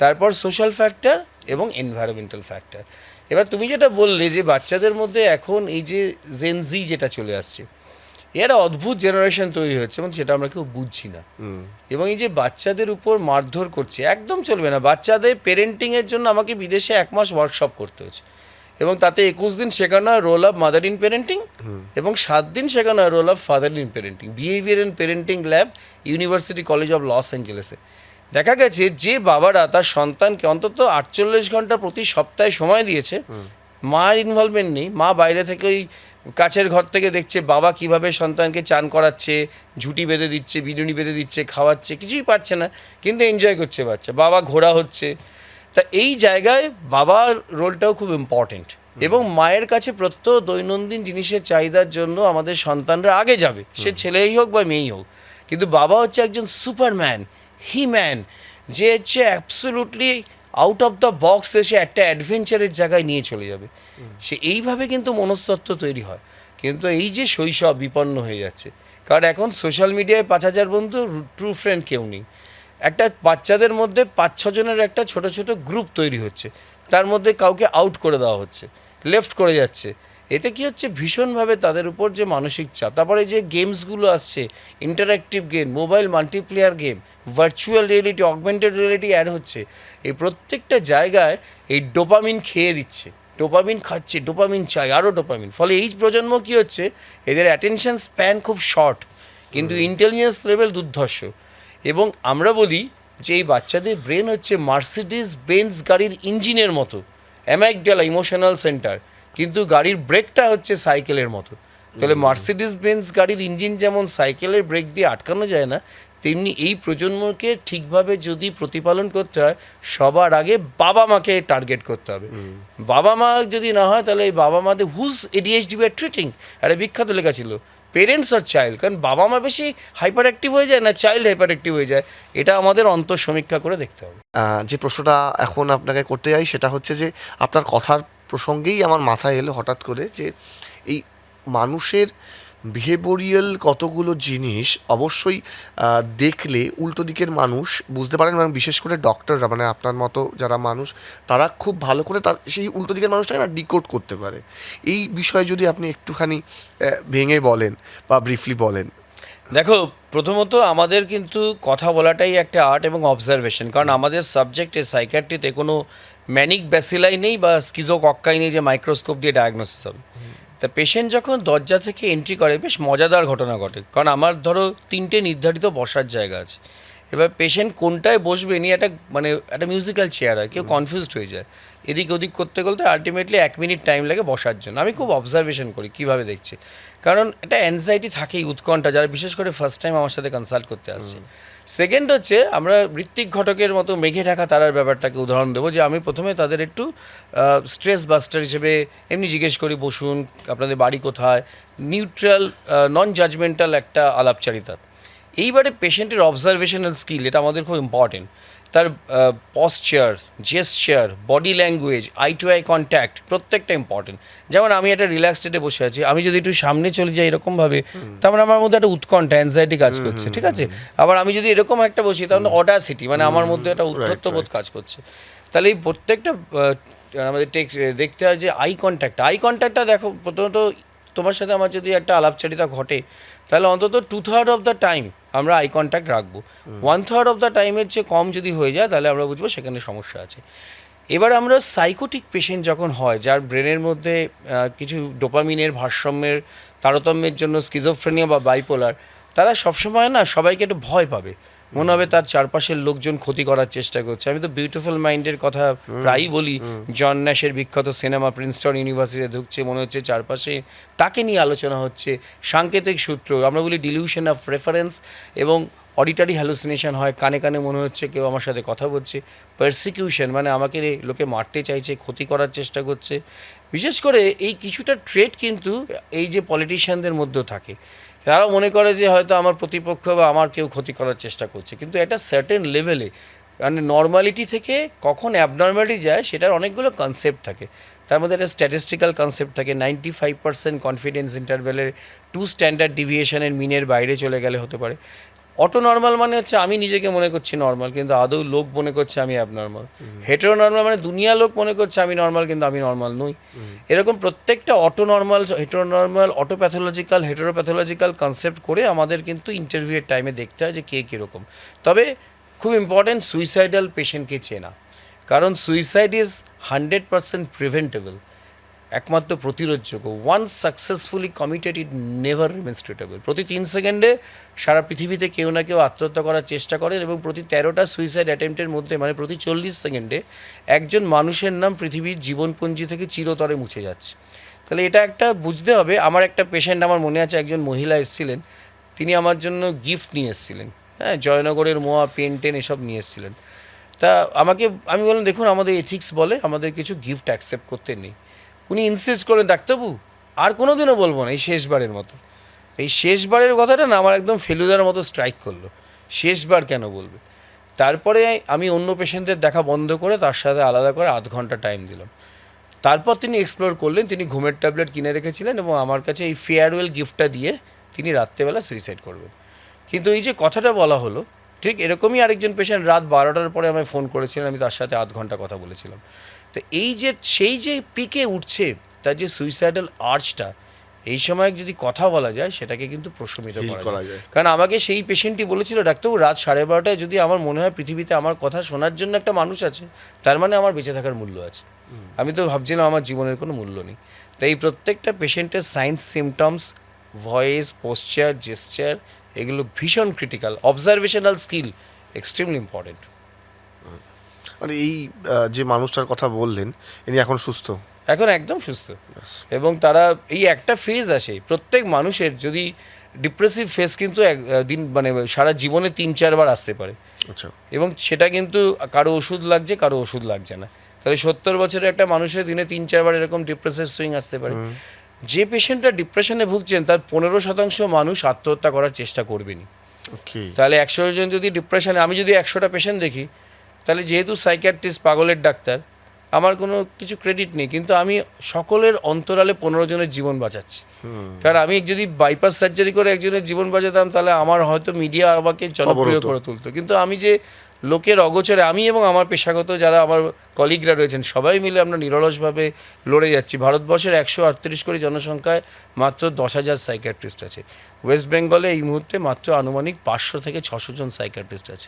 তারপর সোশ্যাল ফ্যাক্টর এবং এনভায়রনমেন্টাল ফ্যাক্টর। এবার তুমি যেটা বললে যে বাচ্চাদের মধ্যে এখন এই যে জেনজি যেটা চলে আসছে, এর অদ্ভুত জেনারেশন তৈরি হচ্ছে এবং সেটা আমরা কেউ বুঝছি না। এবং এই যে বাচ্চাদের উপর মারধর করছে, একদম চলবে না। বাচ্চাদের পেরেন্টিংয়ের জন্য আমাকে বিদেশে 1 মাস ওয়ার্কশপ করতে হচ্ছে, এবং তাতে 21 দিন শেখানো হয় role of mother in parenting, এবং 7 দিন শেখানো হয় role of father in parenting, behaviour in parenting lab, university college of লস অ্যাঞ্জেলেসে। দেখা গেছে যে বাবারা তার সন্তানকে অন্তত 48 ঘন্টা প্রতি সপ্তাহে সময় দিয়েছে, মায়ের ইনভলভমেন্ট নেই, মা বাইরে থেকে ওই কাছের ঘর থেকে দেখছে বাবা কিভাবে সন্তানকে চান করাচ্ছে, ঝুঁটি বেঁধে দিচ্ছে, বিনুনি বেঁধে দিচ্ছে, খাওয়াচ্ছে, কিছুই পারছে না, কিন্তু এনজয় করছে বাচ্চা, বাবা ঘোরা হচ্ছে। তা এই জায়গায় বাবার রোলটাও খুব ইম্পর্টেন্ট। এবং মায়ের কাছে প্রত্যহ দৈনন্দিন জিনিসের চাহিদার জন্য আমাদের সন্তানরা আগে যাবে, সে ছেলেই হোক বা মেয়েই হোক। কিন্তু বাবা হচ্ছে একজন সুপারম্যান, হিম্যান, যে হচ্ছে absolutely out of the box এসে একটা অ্যাডভেঞ্চারের জায়গায় নিয়ে চলে যাবে। সে এইভাবে কিন্তু মনস্তত্ত্ব তৈরি হয়। কিন্তু এই যে শৈশব বিপন্ন হয়ে যাচ্ছে, কারণ এখন সোশ্যাল মিডিয়ায় 5000 বন্ধু, ট্রু ফ্রেন্ড কেউ নেই। একটা বাচ্চাদের মধ্যে 5-6 জনের একটা ছোট ছোট গ্রুপ তৈরি হচ্ছে, তার মধ্যে কাউকে আউট করে দেওয়া হচ্ছে, লেফট করে যাচ্ছে। এতে কি হচ্ছে, ভীষণভাবে তাদের উপর যে মানসিক চাপ। তারপরে যে গেমসগুলো আসছে, interactive game, mobile multiplayer game, virtual reality, augmented reality add হচ্ছে, এই প্রত্যেকটা জায়গায় এই ডোপামিন খেয়ে দিচ্ছে, ডোপামিন খাচ্ছে, ডোপামিন চাই, আরও ডোপামিন। ফলে এই প্রজন্ম কী হচ্ছে, এদের অ্যাটেনশন স্প্যান খুব শর্ট, কিন্তু ইন্টেলিজেন্স লেভেল দুর্ধর্ষ। এবং আমরা বলি যে এই বাচ্চাদের ব্রেন হচ্ছে মার্সিডিজ বেঞ্জ গাড়ির ইঞ্জিনের মতো, অ্যামাইগডালা ইমোশনাল সেন্টার, কিন্তু গাড়ির ব্রেকটা হচ্ছে সাইকেলের মতো। তাহলে মার্সিডিজ বেঞ্জ গাড়ির ইঞ্জিন যেমন সাইকেলের ব্রেক দিয়ে আটকানো যায় না, তেমনি এই প্রজন্মকে ঠিকভাবে যদি প্রতিপালন করতে হয়, সবার আগে বাবা মাকে টার্গেট করতে হবে। বাবা মা যদি না হয়, তাহলে এই বাবা মাদের হুজ ADHD ওয়ে ট্রিটিং, একটা বিখ্যাত লেখা ছিল, পেরেন্টস আর চাইল্ড। কারণ বাবা মা বেশি হাইপার অ্যাক্টিভ হয়ে যায় না চাইল্ড হাইপার অ্যাক্টিভ হয়ে যায়, এটা আমাদের অন্তঃসমীক্ষা করে দেখতে হবে। যে প্রশ্নটা এখন আপনাকে করতে যাই সেটা হচ্ছে যে আপনার কথার প্রসঙ্গেই আমার মাথায় এলো হঠাৎ করে যে এই মানুষের বিহেভিয়ারাল কতগুলো জিনিস অবশ্যই দেখলে উল্টো দিকের মানুষ বুঝতে পারেন, মানে বিশেষ করে ডক্টররা, মানে আপনার মতো যারা মানুষ, তারা খুব ভালো করে তার সেই উল্টো দিকের মানুষটাকে না ডিকোড করতে পারে। এই বিষয়ে যদি আপনি একটুখানি ভেঙে বলেন বা ব্রিফলি বলেন। দেখো, প্রথমত আমাদের কিন্তু কথা বলাটাই একটা আর্ট এবং অবজারভেশন, কারণ আমাদের সাবজেক্টে সাইকিয়াট্রিতে কোনো ম্যানিক ব্যাসিলাই নেই বা স্কিজোকক্কাই নেই যে মাইক্রোস্কোপ দিয়ে ডায়াগনোসিস হবে। তা পেশেন্ট যখন দরজা থেকে এন্ট্রি করে বেশ মজাদার ঘটনা ঘটে, কারণ আমার ধরো 3টে নির্ধারিত বসার জায়গা আছে। এবার পেশেন্ট কোনটায় বসবে নিয়ে একটা মিউজিক্যাল চেয়ার হয়, কেউ কনফিউজড হয়ে যায় এদিক ওদিক করতে করতে, আলটিমেটলি 1 মিনিট টাইম লাগে বসার জন্য। আমি খুব অবজারভেশন করি কীভাবে দেখছি, কারণ একটা অ্যাংজাইটি থাকেই, উৎকণ্ঠা, যারা বিশেষ করে ফার্স্ট টাইম আমার সাথে কনসাল্ট করতে আসছে। সেকেন্ড হচ্ছে, আমরা ঋত্বিক ঘটকের মতো মেঘে ঢাকা তারার ব্যাপারটাকে উদাহরণ দেবো, যে আমি প্রথমে তাদের একটু স্ট্রেস বাস্টার হিসেবে এমনি জিজ্ঞেস করি, বসুন, আপনাদের বাড়ি কোথায়, নিউট্রাল নন জাজমেন্টাল একটা আলাপচারিতা। এইবারে পেশেন্টের অবজারভেশনাল স্কিল, এটা আমাদের খুব ইম্পর্টেন্ট। তার posture, gesture, body language, eye to eye contact, প্রত্যেকটা ইম্পর্টেন্ট। যেমন আমি একটা রিল্যাক্স স্টেটে বসে আছি, আমি যদি একটু সামনে চলে যাই এরকমভাবে, তারপরে আমার মধ্যে একটা উৎকণ্ঠা, অ্যাংজাইটি কাজ করছে, ঠিক আছে। আবার আমি যদি এরকম একটা বসি, তাহলে অডাসিটি, মানে আমার মধ্যে একটা উদ্ধত্তবোধ কাজ করছে। তাহলে এই প্রত্যেকটা আমাদের দেখতে হয় যে আই কন্ট্যাক্টটা দেখো, প্রথমত তোমার সাথে আমার যদি একটা আলাপচারিতা ঘটে, তাহলে অন্তত 2/3 অফ দ্য টাইম আমরা আই কন্ট্যাক্ট রাখবো। 1/3 অফ দ্য টাইমের চেয়ে কম যদি হয়ে যায়, তাহলে আমরা বুঝবো সেখানে সমস্যা আছে। এবার আমরা সাইকোটিক পেশেন্ট যখন হয়, যার ব্রেনের মধ্যে কিছু ডোপামিনের ভারসাম্যের তারতম্যের জন্য স্কিজোফ্রেনিয়া বা বাইপোলার, তারা সবসময় না সবাইকে একটু ভয় পাবে, মনে হবে তার চারপাশের লোকজন ক্ষতি করার চেষ্টা করছে। আমি তো বিউটিফুল মাইন্ডের কথা প্রায়ই বলি, জন ন্যাশের বিখ্যাত সিনেমা প্রিন্সটন ইউনিভার্সিটিতে ঢুকছে, মনে হচ্ছে চারপাশে তাকে নিয়ে আলোচনা হচ্ছে। সাংকেতিক সূত্র, আমরা বলি ডিলিউশন অফ রেফারেন্স, এবং অডিটারি হ্যালুসিনেশন হয়, কানে কানে মনে হচ্ছে কেউ আমার সাথে কথা বলছে। পারসিকিউশন, মানে আমাকে লোকে মারতে চাইছে, ক্ষতি করার চেষ্টা করছে। বিশেষ করে এই কিছুটা ট্রেট কিন্তু এই যে পলিটিশিয়ানদের মধ্যেও থাকে, তারাও মনে করে যে হয়তো আমার প্রতিপক্ষ বা আমার কেউ ক্ষতি করার চেষ্টা করছে, কিন্তু একটা সার্টেন লেভেলে, মানে নর্মালিটি থেকে কখন অ্যাবনর্মালিটি যায় সেটার অনেকগুলো কনসেপ্ট থাকে। তার মধ্যে একটা স্ট্যাটিস্টিক্যাল কনসেপ্ট থাকে, 95% কনফিডেন্স ইন্টারভ্যালের 2 স্ট্যান্ডার্ড ডিভিয়েশনের মিনের বাইরে চলে গেলে হতে পারে। অটো নর্মাল মানে হচ্ছে আমি নিজেকে মনে করছি নর্মাল, কিন্তু আদৌ লোক মনে করছে আমি অ্যাবনর্মাল। হেটেরো নর্মাল মানে দুনিয়া লোক মনে করছে আমি নর্মাল, কিন্তু আমি নর্মাল নই। এরকম প্রত্যেকটা auto normal, hetero normal, auto pathological, heteropathological concept করে আমাদের কিন্তু ইন্টারভিউয়ের টাইমে দেখতে হয় যে কে কীরকম। তবে খুব ইম্পর্ট্যান্ট সুইসাইডাল পেশেন্টকে চেনা, কারণ সুইসাইড ইজ 100% প্রিভেন্টেবল, একমাত্র প্রতিরোধযোগ্য। Once successfully committed it never remains treatable. প্রতি 3 সেকেন্ডে সারা পৃথিবীতে কেউ না কেউ আত্মহত্যা করার চেষ্টা করেন, এবং প্রতি 13টা সুইসাইড অ্যাটেম্পটের মধ্যে, মানে প্রতি 40 সেকেন্ডে একজন মানুষের নাম পৃথিবীর জীবনপঞ্জি থেকে চিরতরে মুছে যাচ্ছে। তাহলে এটা একটা বুঝতে হবে। আমার একটা পেশেন্ট, আমার মনে আছে, একজন মহিলা এসেছিলেন, তিনি আমার জন্য গিফট নিয়ে এসেছিলেন, হ্যাঁ, জয়নগরের মোয়া, পেন টেন এসব নিয়ে এসেছিলেন। তা আমি বললাম, দেখুন আমাদের এথিক্স বলে আমাদের কিছু গিফট অ্যাকসেপ্ট করতে নেই। উনি ইনসিস্ট করলেন, ডাক্তারবাবু আর কোনো দিনও বলবো না, এই শেষবারের মতো। এই শেষবারের কথাটা না আমার একদম ফেলুদার মতো স্ট্রাইক করলো, শেষবার কেন বলবে। তারপরে আমি অন্য পেশেন্টদের দেখা বন্ধ করে তার সাথে আলাদা করে 0.5 ঘন্টা টাইম দিলাম। তারপর তিনি এক্সপ্লোর করলেন, তিনি ঘুমের ট্যাবলেট কিনে রেখেছিলেন, এবং আমার কাছে এই ফেয়ারওয়েল গিফটটা দিয়ে তিনি রাত্রেবেলা সুইসাইড করবেন। কিন্তু এই যে কথাটা বলা হলো, ঠিক এরকমই আরেকজন পেশেন্ট রাত 12টার পরে আমায় ফোন করেছিলেন, আমি তার সাথে 0.5 ঘন্টা কথা বলেছিলাম। তো এই যে সেই যে পিকে উঠছে, তার যে সুইসাইডাল আর্চটা, এই সময় যদি কথা বলা যায় সেটাকে কিন্তু প্রশমিত করা যায়। কারণ আমাকে সেই পেশেন্টই বলেছিল, ডাক্তারবাবু রাত 12:30টায় যদি আমার মনে হয় পৃথিবীতে আমার কথা শোনার জন্য একটা মানুষ আছে, তার মানে আমার বেঁচে থাকার মূল্য আছে। আমি তো ভাবছিলাম আমার জীবনের কোনো মূল্য নেই। তাই এই প্রত্যেকটা পেশেন্টের science, symptoms, voice, posture, gesture, এগুলো ভীষণ critical. Observational skill extremely important. মানে এই যে মানুষটার কথা বললেন, ইনি এখন সুস্থ? এখন একদম সুস্থ। এবং তারা এই একটা ফেজ আসে প্রত্যেক মানুষের, যদি ডিপ্রেসিভ ফেজ কিন্তু দিন মানে সারা জীবনে 3-4 বার আসতে পারে। আচ্ছা। এবং সেটা কিন্তু কারো ওষুধ লাগছে, কারো ওষুধ লাগছে না। তাহলে 70 বছরের একটা মানুষের দিনে 3-4 বার এরকম ডিপ্রেসিভ সুইং আসতে পারে। যে পেশেন্টটা ডিপ্রেশনে ভুগছেন, তার 15% মানুষ আত্মহত্যা করার চেষ্টা করবেনি। তাহলে 100 জন যদি ডিপ্রেশনে, আমি যদি 100টা পেশেন্ট দেখি, তাহলে যেহেতু সাইকিয়াট্রিস্ট পাগলের ডাক্তার, আমার কোনো কিছু ক্রেডিট নেই, কিন্তু আমি সকলের অন্তরালে 15 জনের জীবন বাঁচাচ্ছি। কারণ আমি যদি বাইপাস সার্জারি করে একজনের জীবন বাঁচাতাম, তাহলে আমার হয়তো মিডিয়া আমাকে জনপ্রিয় হতো। করে তুলতো, কিন্তু আমি যে লোকের অগোচরে, আমি এবং আমার পেশাগত যারা আমার কলিগরা রয়েছেন সবাই মিলে আমরা নিরলসভাবে লড়ে যাচ্ছি। ভারতবর্ষের 138 কোটি জনসংখ্যায় মাত্র 10,000 সাইকিয়াট্রিস্ট আছে। ওয়েস্ট বেঙ্গলে এই মুহূর্তে মাত্র আনুমানিক 500 থেকে 600 জন সাইকিয়াট্রিস্ট আছে।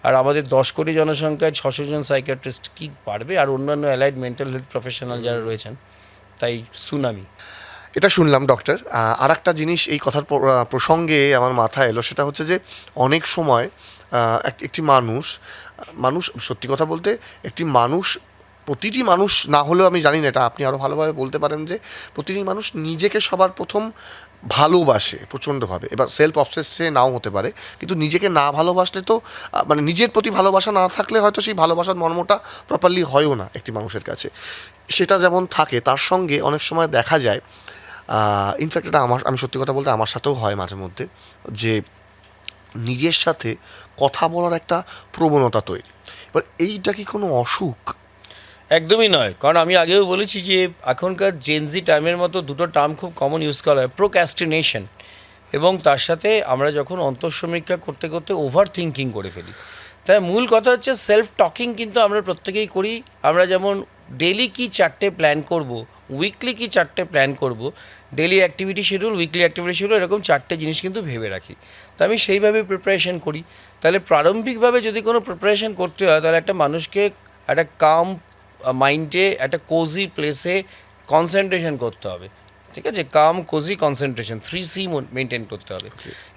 আর আমাদের 10 কোটি জনসংখ্যায় 600 জন সাইকিয়াট্রিস্ট কি পারবে? আর অন্যান্য অ্যালাইড মেন্টাল হেলথ প্রফেশনাল যারা রয়েছেন, তাই সুনামি। এটা শুনলাম ডক্টর। আর একটা জিনিস এই কথার প্রসঙ্গে আমার মাথায় এলো, সেটা হচ্ছে যে অনেক সময় একটি মানুষ সত্যি কথা বলতে একটি মানুষ, প্রতিটি মানুষ না হলেও আমি জানি না, এটা আপনি আরও ভালোভাবে বলতে পারেন, যে প্রতিটি মানুষ নিজেকে সবার প্রথম ভালোবাসে প্রচণ্ডভাবে। এবার সেলফ অবসেসে নাও হতে পারে, কিন্তু নিজেকে না ভালোবাসলে তো মানে নিজের প্রতি ভালোবাসা না থাকলে হয়তো সেই ভালোবাসার মর্মটা প্রপারলি হয়ও না একটি মানুষের কাছে। সেটা যেমন থাকে, তার সঙ্গে অনেক সময় দেখা যায়, ইনফ্যাক্ট এটা আমি সত্যি কথা বলতে আমার সাথেও হয় মাঝে মধ্যে, যে নিজের সাথে কথা বলার একটা প্রবণতা তৈরি। এবার এইটা কি কোনো অসুখ? একদমই নয়, কারণ আমি আগেও বলেছি যে এখনকার জেনজি টাইমের মতো দুটো টার্ম খুব কমন ইউজ করা হয়, প্রোক্রাস্টিনেশন, এবং তার সাথে আমরা যখন অন্তঃসমীক্ষা করতে করতে ওভার থিঙ্কিং করে ফেলি। তাই মূল কথা হচ্ছে সেলফ টকিং কিন্তু আমরা প্রত্যেকেই করি। আমরা যেমন ডেলি কি 4টে প্ল্যান করব, উইকলি কি 4টে প্ল্যান করব, daily activity schedule, weekly activity schedule, এরকম 4টে জিনিস কিন্তু ভেবে রাখি। তো আমি সেইভাবে প্রিপারেশন করি। তাহলে প্রারম্ভিকভাবে যদি কোনো প্রিপারেশন করতে হয়, তাহলে একটা মানুষকে একটা কাম মাইন্ডে, একটা কোজি প্লেসে কনসেন্ট্রেশন করতে হবে। ঠিক আছে, কাম, কোজি, কনসেন্ট্রেশন, 3C মেনটেন করতে হবে।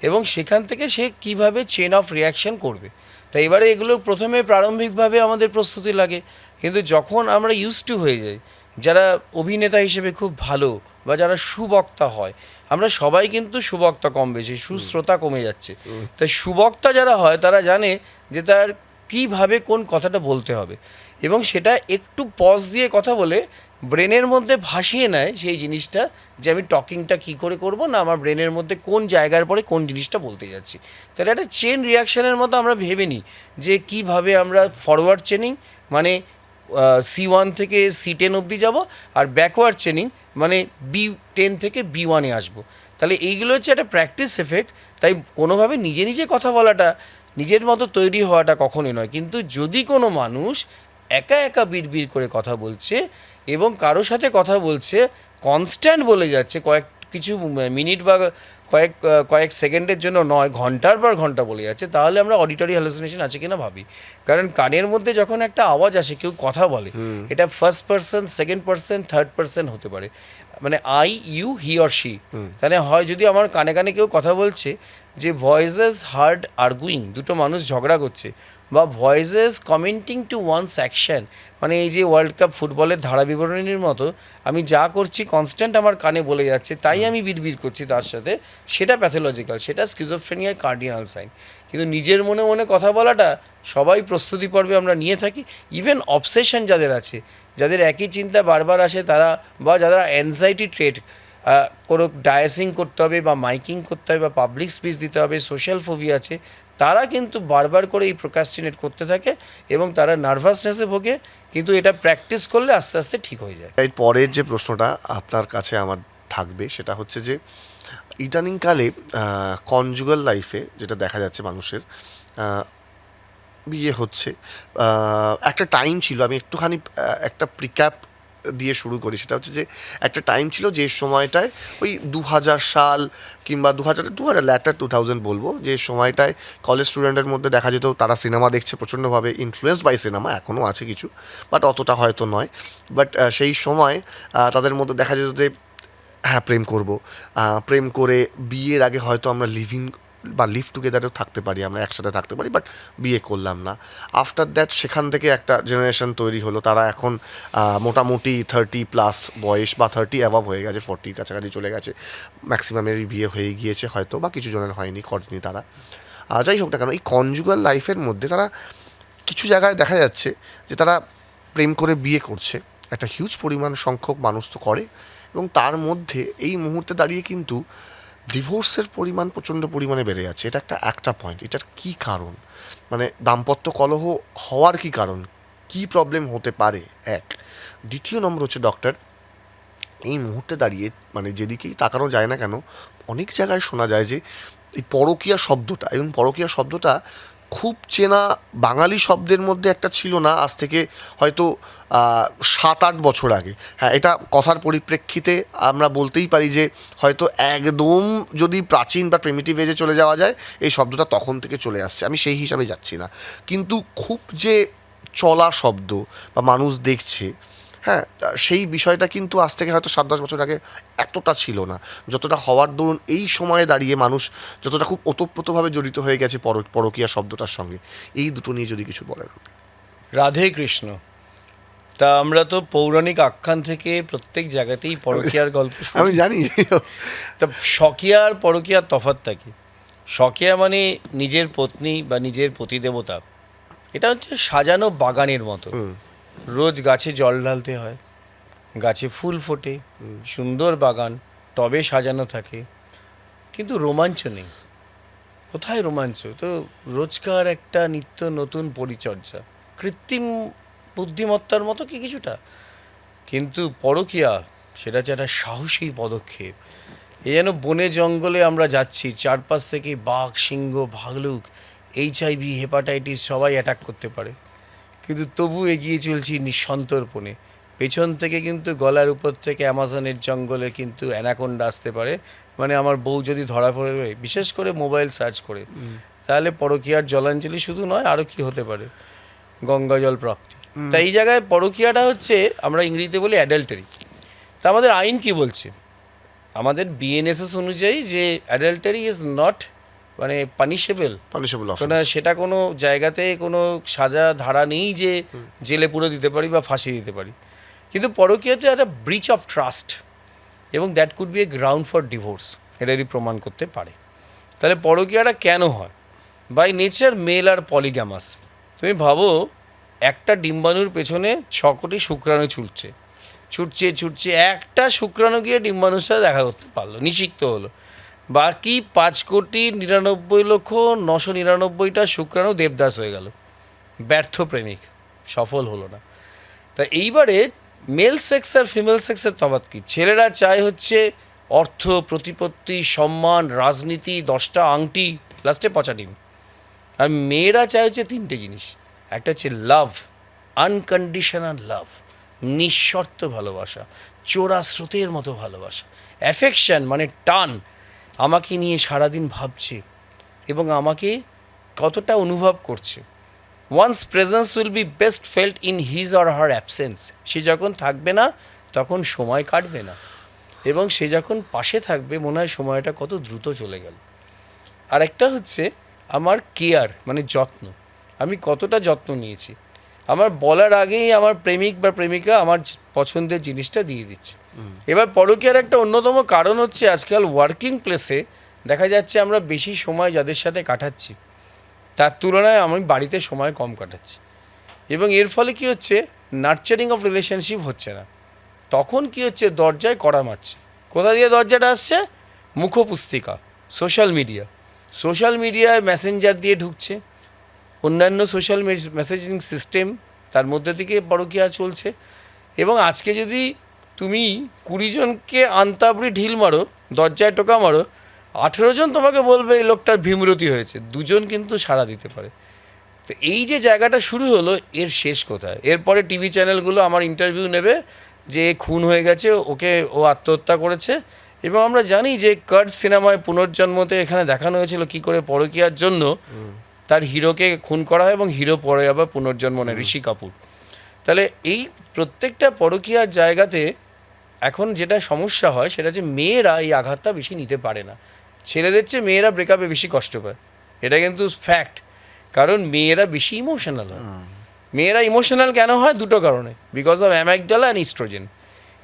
এবং সেখান থেকে সে কিভাবে চেন অফ রিয়াকশন করবে। তাই এবারে এগুলো প্রথমে প্রারম্ভিকভাবে আমাদের প্রস্তুতি লাগে, কিন্তু যখন আমরা ইউজ টু হয়ে যাই, যারা অভিনেতা হিসেবে খুব ভালো বা যারা সুবক্তা হয়, আমরা সবাই কিন্তু সুবক্তা কম বেশি, সুশ্রোতা কমে যাচ্ছে। তাই সুবক্তা যারা হয় তারা জানে যে তার কীভাবে কোন কথাটা বলতে হবে, এবং সেটা একটু পজ দিয়ে কথা বলে ব্রেনের মধ্যে ভাসিয়ে নেয় সেই জিনিসটা, যে আমি টকিংটা কী করে করব, না আমার ব্রেনের মধ্যে কোন জায়গার পরে কোন জিনিসটা বলতে যাচ্ছি। তাহলে একটা চেন রিয়াকশানের মতো আমরা ভেবে নিই যে কীভাবে আমরা ফরওয়ার্ড চেনিং মানে C1 থেকে C10 অবধি যাব, আর ব্যাকওয়ার্ড চেনিং মানে B10 থেকে B1-এ আসবো। তাহলে এইগুলো হচ্ছে একটা প্র্যাকটিস এফেক্ট। তাই কোনোভাবে নিজে নিজে কথা বলাটা, নিজের মতো তৈরি হওয়াটা কখনোই নয়। কিন্তু যদি কোনো মানুষ একা একা বিড়বিড় করে কথা বলছে এবং কারোর সাথে কথা বলছে, কনস্ট্যান্ট বলে যাচ্ছে, কিছু মিনিট বা কয়েক সেকেন্ডের জন্য নয়, ঘন্টার পর ঘন্টা বলে যাচ্ছে, তাহলে আমরা অডিটরি হ্যালুসিনেশন আছে কিনা ভাবি। কারণ কানের মধ্যে যখন একটা আওয়াজ আসে, কেউ কথা বলে, এটা first person, second person, third person হতে পারে, মানে I, you, he or she. তাহলে হয় যদি আমার কানে কানে কেউ কথা বলছে, যে ভয়েসেস হার্ড আর্গুইং, দুটো মানুষ ঝগড়া করছে, বা voices commenting to one's action, মানে এই যে ওয়ার্ল্ড কাপ ফুটবলের ধারা বিবরণীর মতো আমি যা করছি কনস্ট্যান্ট আমার কানে বলে যাচ্ছে, তাই আমি বিড়বিড় করছি তার সাথে, সেটা প্যাথোলজিক্যাল, সেটা স্কিজোফ্রেনিয়ার কার্ডিনাল সাইন। কিন্তু নিজের মনে মনে কথা বলাটা সবাই প্রস্তুতি পর্বে আমরা নিয়ে থাকি। ইভেন অবসেশন যাদের আছে, যাদের একই চিন্তা বারবার আসে, তারা বা যারা অ্যাংজাইটি ট্রেট, কোনো ডায়াসিং করতে হবে বা মাইকিং করতে হবে বা পাবলিক স্পিচ দিতে হবে, সোশ্যাল ফোবিয়া আছে, তারা কিন্তু বারবার করে এই প্রোক্রাস্টিনেট করতে থাকে এবং তারা নার্ভাসনেসে ভোগে। কিন্তু এটা প্র্যাকটিস করলে আস্তে আস্তে ঠিক হয়ে যায়। এর পরের যে প্রশ্নটা আপনার কাছে আমার থাকবে, সেটা হচ্ছে যে ইদানিংকালে কনজুগাল লাইফে যেটা দেখা যাচ্ছে মানুষের, বিয়ে হচ্ছে, একটা টাইম ছিল, আমি একটুখানি একটা প্রিক্যাপ দিয়ে শুরু করি, সেটা হচ্ছে যে একটা টাইম ছিল যে সময়টায় ওই 2000 সাল কিংবা 2000 ল্যাটার 2000 বলবো, যে সময়টায় কলেজ স্টুডেন্টের মধ্যে দেখা যেত তারা সিনেমা দেখছে প্রচণ্ডভাবে, ইনফ্লুয়েন্সড বাই সিনেমা, এখনও আছে কিছু, বাট অতটা হয়তো নয়। বাট সেই সময় তাদের মধ্যে দেখা যেত যে হ্যাঁ প্রেম করব, প্রেম করে বিয়ের আগে হয়তো আমরা লিভিং বা লিভ টুগেদারেও থাকতে পারি, আমরা একসাথে থাকতে পারি, বাট বিয়ে করলাম না। আফটার দ্যাট সেখান থেকে একটা জেনারেশন তৈরি হলো, তারা এখন মোটামুটি 30+ বয়স বা 30 অ্যাভাব হয়ে গেছে, 40 কাছাকাছি চলে গেছে, ম্যাক্সিমামেরই বিয়ে হয়ে গিয়েছে হয়তো, বা কিছু জনের হয়নি, করেনি তারা। যাই হোক না কেন, এই কনজুগাল লাইফের মধ্যে তারা কিছু জায়গায় দেখা যাচ্ছে যে তারা প্রেম করে বিয়ে করছে, একটা হিউজ পরিমাণ সংখ্যক মানুষ তো করে, এবং তার মধ্যে এই মুহূর্তে দাঁড়িয়ে কিন্তু ডিভোর্সের পরিমাণ প্রচণ্ড পরিমাণে বেড়ে যাচ্ছে। এটা একটা পয়েন্ট, এটার কী কারণ, মানে দাম্পত্য কলহ হওয়ার কী কারণ? কী প্রবলেম হতে পারে এক। দ্বিতীয় নম্বর হচ্ছে ডক্টর, এই মুহূর্তে দাঁড়িয়ে মানে যেদিকেই তাকানো যায় না কেন অনেক জায়গায় শোনা যায় যে এই পরকীয়া শব্দটা, এবং পরকীয়া শব্দটা খুব চেনা বাঙালি শব্দের মধ্যে একটা ছিল না আজ থেকে হয়তো 7-8 বছর আগে। হ্যাঁ, এটা কথার পরিপ্রেক্ষিতে আমরা বলতেই পারি যে হয়তো একদম যদি প্রাচীন বা প্রিমিটিভ এজে চলে যাওয়া যায় এই শব্দটা তখন থেকে চলে আসছে, আমি সেই হিসাবে যাচ্ছি না। কিন্তু খুব যে চলা শব্দ বা মানুষ দেখছে, হ্যাঁ, সেই বিষয়টা কিন্তু আজ থেকে হয়তো 7-10 বছর আগে এতটা ছিল না যতটা হওয়ার দরুন এই সময়ে দাঁড়িয়ে মানুষ যতটা খুব ওতপ্রোতভাবে জড়িত হয়ে গেছে পরকীয়া শব্দটার সঙ্গে। এই দুটো নিয়ে যদি কিছু বলেন। রাধে কৃষ্ণ। তা আমরা তো পৌরাণিক আখ্যান থেকে প্রত্যেক জায়গাতেই পরকীয়ার গল্প শুনি। আমি জানি। তা স্বকীয়া আর পরকীয়ার তফাৎটা কি? স্বকীয়া মানে নিজের পত্নী বা নিজের পতিদেবতা, এটা হচ্ছে সাজানো বাগানের মতো। রোজ গাছে জল ঢালতে হয়, গাছে ফুল ফোটে, সুন্দর বাগান, টবে সাজানো থাকে, কিন্তু রোমাঞ্চ নেই। কোথায় রোমাঞ্চ? তো রোজকার একটা নিত্য নতুন পরিচর্যা, কৃত্রিম বুদ্ধিমত্তার মতো কি কিছুটা। কিন্তু পরকীয়া সেটা হচ্ছে একটা সাহসী পদক্ষেপ। এই যেন বনে জঙ্গলে আমরা যাচ্ছি, চারপাশ থেকে বাঘ, সিংহ, ভালুক, HIV, হেপাটাইটিস সবাই অ্যাটাক করতে পারে, কিন্তু তবু এগিয়ে চলছি নিঃসন্তর্পণে। পেছন থেকে কিন্তু গলার উপর থেকে অ্যামাজনের জঙ্গলে কিন্তু অ্যানাকোন্ডা আসতে পারে। মানে আমার বউ যদি ধরা পড়ে, বিশেষ করে মোবাইল সার্চ করে, তাহলে পরকীয়ার জলাঞ্জলি শুধু নয়, আরও কি হতে পারে, গঙ্গা জল প্রাপ্তি। তাই এই জায়গায় পরকীয়াটা হচ্ছে, আমরা ইংরেজিতে বলি অ্যাডাল্টারি। তা আমাদের আইন কি বলছে? আমাদের BNSS অনুযায়ী যে অ্যাডাল্টারি ইজ নট মানে পানিশেবল, না, সেটা কোনো জায়গাতে কোনো সাজা ধারা নেই যে জেলে পুরো দিতে পারি বা ফাঁসি দিতে পারি। কিন্তু পরকীয়াতে একটা ব্রিচ অফ ট্রাস্ট, এবং that could B A ground for divorce, এটা যদি প্রমাণ করতে পারে। তাহলে পরকীয়াটা কেন হয়? বাই নেচার মেল আর পলিগ্যামাস। তুমি ভাবো, একটা ডিম্বাণুর পেছনে 6 কোটি শুক্রাণু ছুটছে, একটা শুক্রাণু গিয়ে ডিম্বাণুর সাথে দেখা করতে পারলো, নিষিক্ত হলো। বাকি 5,99,999,টা শুক্রাণু দেবদাস হয়ে গেল, ব্যর্থ প্রেমিক, সফল হলো না। তা এইবারে মেল সেক্স আর ফিমেল সেক্সের তফাৎ কি? ছেলেরা চায় হচ্ছে অর্থ, প্রতিপত্তি, সম্মান, রাজনীতি, 10টা আংটি, লাস্টে পচা ডিম। আর মেয়েরা চায় হচ্ছে 3টে জিনিস। একটা হচ্ছে লাভ, আনকন্ডিশনাল লাভ, নিঃশর্ত ভালোবাসা, চোরা স্রোতের মতো ভালোবাসা। অ্যাফেকশন মানে টান, আমাকে নিয়ে সারাদিন ভাবছে এবং আমাকে কতটা অনুভব করছে। Once presence will be best felt in his or her absence. সে যখন থাকবে না তখন সময় কাটবে না, এবং সে যখন পাশে থাকবে মনে হয় সময়টা কত দ্রুত চলে গেল। আর একটা হচ্ছে আমার কেয়ার, মানে যত্ন, আমি কতটা যত্ন নিয়েছি। আমার বলার আগেই আমার প্রেমিক বা প্রেমিকা আমার পছন্দের জিনিসটা দিয়ে দিচ্ছে। এবার পরকীয়ার একটা অন্যতম কারণ হচ্ছে আজকাল ওয়ার্কিং প্লেসে দেখা যাচ্ছে আমরা বেশি সময় যাদের সাথে কাটাচ্ছি তার তুলনায় আমি বাড়িতে সময় কম কাটাচ্ছি, এবং এর ফলে কি হচ্ছে, নার্চারিং অফ রিলেশনশিপ হচ্ছে না। তখন কি হচ্ছে, দরজায় কড়া মারছে। কোথা দিয়ে দরজাটা আসছে? মুখপুস্তিকা, সোশ্যাল মিডিয়ায় মেসেঞ্জার দিয়ে ঢুকছে, অন্যান্য সোশ্যাল মেসেজিং সিস্টেম, তার মধ্যে থেকে পরকীয়া চলছে। এবং আজকে যদি তুমি 20 জনকে আন্তাবড়ি ঢিল মারো, দরজায় টোকা মারো, 18 জন তোমাকে বলবে এই লোকটার ভীমরতি হয়েছে, 2 জন কিন্তু সাড়া দিতে পারে। তো এই যে জায়গাটা শুরু হলো, এর শেষ কোথায়? এরপরে টিভি চ্যানেলগুলো আমার ইন্টারভিউ নেবে যে খুন হয়ে গেছে, ও আত্মহত্যা করেছে। এবং আমরা জানি যে কার্ড সিনেমায় পুনর্জন্মতে এখানে দেখানো হয়েছিল কী করে পরকীয়ার জন্য তার হিরোকে খুন করা হয়, এবং হিরো পরে আবার পুনর্জন্ম নেয়, ঋষি কাপুর। তাহলে এই প্রত্যেকটা পরকীয়ার জায়গাতে এখন যেটা সমস্যা হয় সেটা হচ্ছে মেয়েরা এই আঘাতটা বেশি নিতে পারে না। ছেলেদের চেয়ে মেয়েরা ব্রেকআপে বেশি কষ্ট পায়, এটা কিন্তু ফ্যাক্ট। কারণ মেয়েরা বেশি ইমোশনাল হয়। মেয়েরা ইমোশনাল কেন হয়? 2টো কারণে, বিকজ অফ অ্যামাইগডালা অ্যান্ড ইস্ট্রোজেন।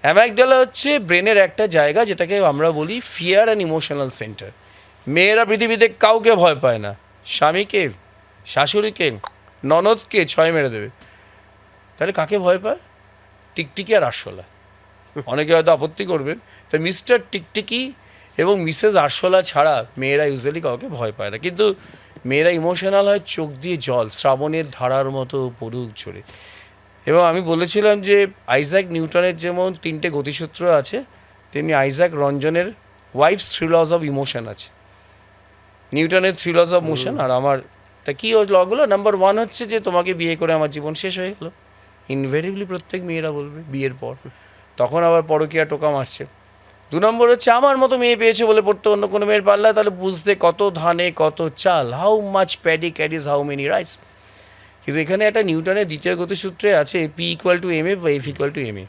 অ্যামাইগডালা হচ্ছে ব্রেনের একটা জায়গা যেটাকে আমরা বলি ফিয়ার অ্যান্ড ইমোশনাল সেন্টার। মেয়েরা পৃথিবীতে কাউকে ভয় পায় না, স্বামীকে, শাশুড়িকে, ননদকে 6 মেরে দেবে। তাহলে কাকে ভয় পায়? টিকটিকি আর আরশোলা। অনেকে হয়তো আপত্তি করবেন, তো মিস্টার টিকটিকি এবং মিসেস আরশোলা ছাড়া মেয়েরা ইউজুয়ালি কাউকে ভয় পায় না। কিন্তু মেয়েরা ইমোশনাল হয় চোখ দিয়ে জল, শ্রাবণের ধারার মতো পড়ুক ঝরে। এবং আমি বলেছিলাম যে আইজ্যাক নিউটনের যেমন 3টে গতিসূত্র আছে, তেমনি আইজ্যাক রঞ্জনের ওয়াইফস 3 লস অফ ইমোশন আছে। নিউটনের 3 লস অফ মোশন আর আমার, তা কি ওই লগুলো? নাম্বার 1 হচ্ছে যে তোমাকে বিয়ে করে আমার জীবন শেষ হয়ে গেল। ইনভেরিবলি প্রত্যেক মেয়েরা বলবে বিয়ের পর, তখন আবার পরকীয়া টোকা মারছে। 2 নম্বর হচ্ছে আমার মতো মেয়ে পেয়েছে বলে পড়তে অন্য কোনো মেয়ের পাল্লা, তাহলে বুঝতে কত ধানে কত চাল, how much paddy carries how many rice. কিন্তু এখানে একটা নিউটনের দ্বিতীয় গতিসূত্রে আছে P equal to M A বা F equal to M A.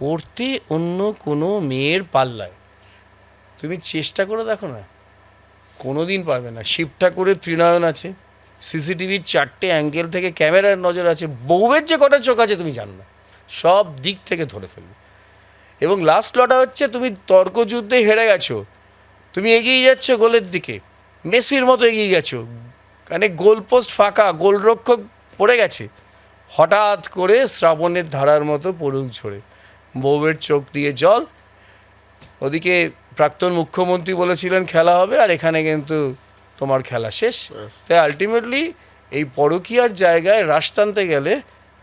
পড়তে অন্য কোনো মেয়ের পাল্লায় তুমি চেষ্টা করে দেখো না, কোনো দিন পারবে না। শিব ঠাকুরের ত্রিনয়ন আছে, সিসিটিভির 4টে অ্যাঙ্গেল থেকে ক্যামেরার নজর আছে, বউয়ের যে কটা চোখ আছে তুমি জানো না, সব দিক থেকে ধরে ফেলবে। এবং লাস্ট লটা হচ্ছে তুমি তর্কযুদ্ধে হেরে গেছো, তুমি এগিয়ে যাচ্ছ গোলের দিকে, মেসির মতো এগিয়ে গেছো, মানে গোলপোস্ট ফাঁকা, গোলরক্ষক পড়ে গেছে, হঠাৎ করে শ্রাবণের ধারার মতো পড়ুক ঝরে, বউয়ের চোখ দিয়ে জল। ওদিকে প্রাক্তন মুখ্যমন্ত্রী বলেছিলেন খেলা হবে, আর এখানে কিন্তু তোমার খেলা শেষ। তাই আলটিমেটলি এই পরকীয়ার জায়গায় রাশ টানতে গেলে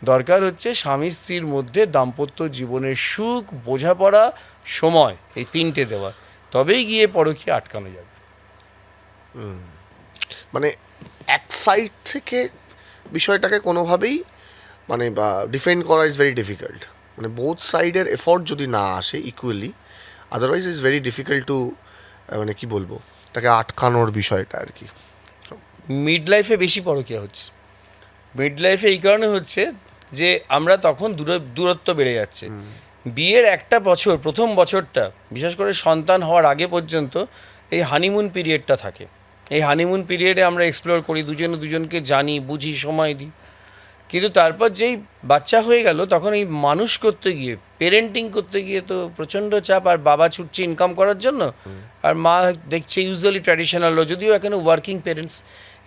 দরকার হচ্ছে স্বামী স্ত্রীর মধ্যে দাম্পত্য জীবনের সুখ, বোঝাপড়া, সময়, এই 3টে দেওয়া, তবেই গিয়ে পরকীয়া আটকানো যাবে। মানে এক সাইড থেকে বিষয়টাকে কোনোভাবেই মানে বা ডিফেন্ড করা ইজ ভেরি ডিফিকাল্ট, মানে বোথ সাইডের এফোর্ট যদি না আসে equally, otherwise is very difficult to মানে কি বলবো, তাকে আটকানোর বিষয়টা আর কি। মিড লাইফে বেশি পরকীয়া হচ্ছে। মিড লাইফে এই কারণে হচ্ছে যে আমরা তখন দূরত্ব বেড়ে যাচ্ছে। বিয়ের একটা বছর, প্রথম বছরটা, বিশেষ করে সন্তান হওয়ার আগে পর্যন্ত এই হানিমুন পিরিয়ডটা থাকে। এই হানিমুন পিরিয়ডে আমরা এক্সপ্লোর করি, দুজনে দুজনকে জানি, বুঝি, সময় দিই। কিন্তু তারপর যেই বাচ্চা হয়ে গেল, তখন এই মানুষ করতে গিয়ে, পেরেন্টিং করতে গিয়ে তো প্রচণ্ড চাপ, আর বাবা ছুটছে ইনকাম করার জন্য, আর মা দেখছে ইউজুয়ালি ট্র্যাডিশনাল, যদিও এখানে ওয়ার্কিং পেরেন্টস।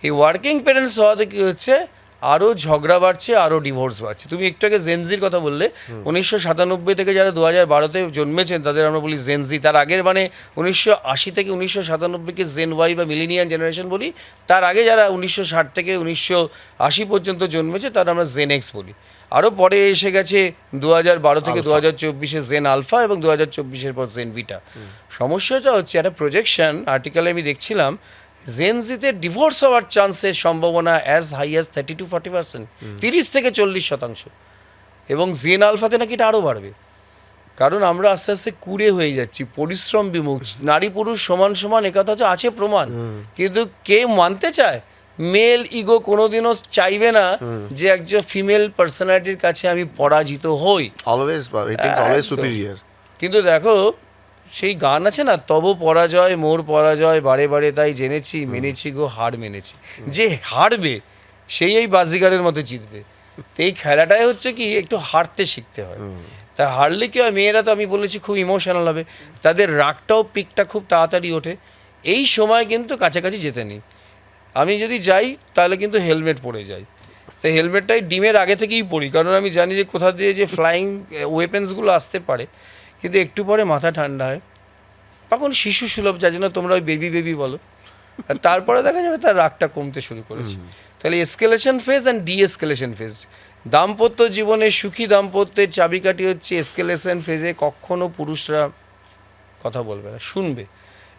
এই ওয়ার্কিং পেরেন্টস হওয়াতে কী হচ্ছে, আরও ঝগড়া বাড়ছে, আরও ডিভোর্স বাড়ছে। তুমি একটু আগে জেনজির কথা বললে, 1997 থেকে যারা 2012-তে জন্মেছেন তাদের আমরা বলি জেনজি। তার আগের মানে 1980 থেকে 1997কে জেন ওয়াই বা মিলেনিয়াল জেনারেশন বলি। তার আগে যারা 1960 থেকে 1980 পর্যন্ত জন্মেছে তারা আমরা জেন এক্স বলি। আরও পরে এসে গেছে 2012 থেকে 2024-এ জেন আলফা, এবং 2024-এর পর জেন ভিটা। সমস্যাটা হচ্ছে একটা প্রজেকশন আর্টিকেলে আমি দেখছিলাম, জেনজিতে ডিভোর্স হওয়ার চান্সের সম্ভাবনা অ্যাজ হাই অ্যাজ 30-40%, 30 থেকে 40%। এবং জেন আলফাতে নাকি এটা আরও বাড়বে, কারণ আমরা আস্তে আস্তে কুড়ে হয়ে যাচ্ছি, পরিশ্রম বিমুখ। নারী পুরুষ সমান সমান, একথা হচ্ছে আছে প্রমাণ, কিন্তু কে মানতে চায়? মেল ইগো কোনোদিনও চাইবে না যে একজন ফিমেল পার্সোনালিটির কাছে আমি পরাজিত হই। Always he thinks always superior. কিন্তু দেখো সেই গান আছে না, তব পরাজয় মোর পরাজয়, বারে বারে তাই জেনেছি, মেনেছি গো হার মেনেছি। যে হারবে সেই এই বাজিগারের মতো জিতবে। তো এই খেলাটাই হচ্ছে কি, একটু হারতে শিখতে হয়। তা হারলে কি হয়, মেয়েরা তো আমি বলেছি খুব ইমোশনাল হবে, তাদের রাগটাও পিকটা খুব তাড়াতাড়ি ওঠে। এই সময় কিন্তু কাছাকাছি যেতে নেই। আমি যদি যাই তাহলে কিন্তু হেলমেট পরে যাই, তো হেলমেটটাই ডিমের আগে থেকেই পরি, কারণ আমি জানি যে কোথা দিয়ে যে ফ্লাইং ওয়েপেন্সগুলো আসতে পারে। কিন্তু একটু পরে মাথা ঠান্ডা হয়, তখন শিশু সুলভ, যার জন্য তোমরা ওই বেবি বেবি বলো। আর তারপরে দেখা যাবে তার রাগটা কমতে শুরু করেছে। তাহলে এসকেলেশন ফেজ অ্যান্ড ডিএসকেলেশন ফেজ, দাম্পত্য জীবনে সুখী দাম্পত্যের চাবিকাঠি হচ্ছে এসকেলেশন ফেজে কখনো পুরুষরা কথা বলবে না, শুনবে,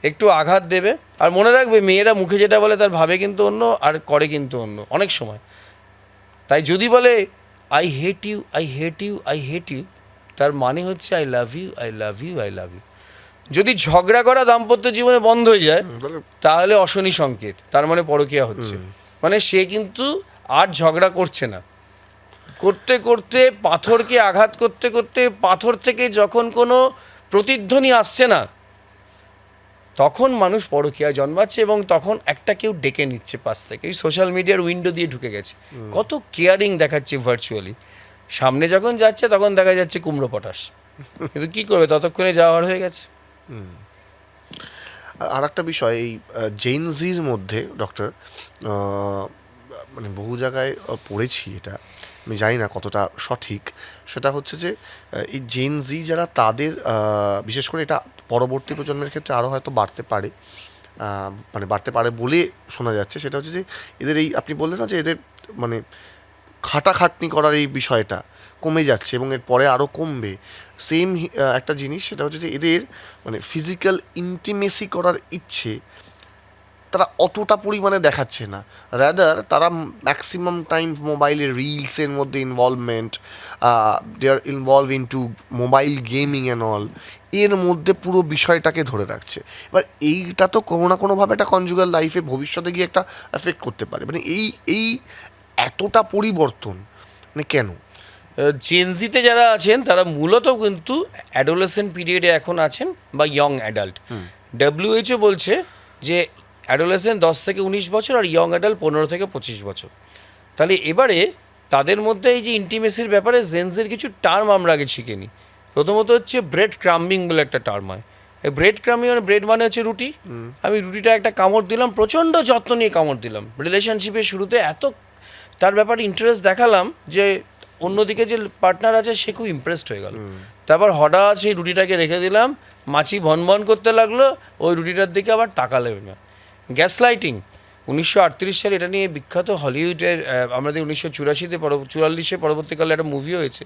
একটু আঘাত দেবে। আর মনে রাখবে, মেয়েরা মুখে যেটা বলে তার ভাবে কিন্তু অন্য, আর করে কিন্তু অন্য অনেক সময়। তাই যদি বলে I hate you, I hate you, I hate you, তার মানে হচ্ছে I love you, I love you, I love you. যদি ঝগড়া করা দাম্পত্য জীবনে বন্ধ হয়ে যায়, তাহলে অশনি সংকেত, তার মানে পরকীয়া হচ্ছে। মানে সে কিন্তু আর ঝগড়া করছে না, করতে করতে পাথরকে আঘাত করতে করতে, পাথর থেকে যখন কোনো প্রতিধ্বনি আসছে না, তখন মানুষ পরকীয়ায় জন্মাচ্ছে, এবং তখন একটা কেউ ডেকে নিচ্ছে পাশ থেকে। এই সোশ্যাল মিডিয়ার উইন্ডো দিয়ে ঢুকে গেছে, কত কেয়ারিং দেখাচ্ছে ভার্চুয়ালি। সামনে যখন যাচ্ছে তখন দেখা যাচ্ছে কুমড়ো পটাশ, কিন্তু কী করবে, ততক্ষণে যাওয়ার হয়ে গেছে। আর একটা বিষয়, এই জেনজির মধ্যে ডক্টর, মানে বহু জায়গায় পড়েছি, এটা আমি জানি না কতটা সঠিক, সেটা হচ্ছে যে এই জেনজি যারা, তাদের বিশেষ করে এটা পরবর্তী প্রজন্মের ক্ষেত্রে আরও হয়তো বাড়তে পারে, মানে বাড়তে পারে বলে শোনা যাচ্ছে, সেটা হচ্ছে যে এদের এই, আপনি বললেন না যে এদের মানে খাটাখাটনি করার এই বিষয়টা কমে যাচ্ছে এবং এর পরে আরও কমবে। সেম একটা জিনিস, সেটা হচ্ছে যে এদের মানে ফিজিক্যাল ইন্টিমেসি করার ইচ্ছে তারা অতটা পরিমাণে দেখাচ্ছে না, রাদার তারা ম্যাক্সিমাম টাইম মোবাইলের রিলসের মধ্যে involvement, they are involve in to mobile gaming and all, এর মধ্যে পুরো বিষয়টাকে ধরে রাখছে। এবার এইটা তো কোনো না কোনোভাবে একটা কনজুগাল লাইফে ভবিষ্যতে গিয়ে একটা এফেক্ট করতে পারে। মানে এই এতটা পরিবর্তন মানে কেন? জেনজিতে যারা আছেন তারা মূলত কিন্তু অ্যাডোলেসেন্ট পিরিয়ডে এখন আছেন বা ইয়ং অ্যাডাল্ট। ডব্লিউএইচও বলছে যে অ্যাডোলেসেন্ট 10 থেকে 19 বছর আর ইয়ং অ্যাডাল্ট 15 থেকে 25 বছর। তাহলে এবারে তাদের মধ্যে এই যে ইন্টিমেসির ব্যাপারে জেনজের কিছু টার্ম আমরা আগে শিখে নিই। প্রথমত হচ্ছে ব্রেড ক্রাম্বিং বলে একটা টার্ম হয়। এই ব্রেড ক্রাম্বিং মানে ব্রেড মানে হচ্ছে রুটি, আমি রুটিটা একটা কামড় দিলাম, প্রচণ্ড যত্ন নিয়ে কামড় দিলাম, রিলেশনশিপের শুরুতে এত তার ব্যাপারে ইন্টারেস্ট দেখালাম যে অন্যদিকে যে পার্টনার আছে সে খুব ইমপ্রেসড হয়ে গেল। তারপর হঠাৎ সেই রুটিটাকে রেখে দিলাম, মাছি ভনভন করতে লাগলো, ওই রুটিটার দিকে আবার তাকালে না। গ্যাস লাইটিং 1938 সালে এটা নিয়ে বিখ্যাত হলিউডের আমাদের 1984-তে 44-এ পরবর্তীকালে একটা মুভি হয়েছে।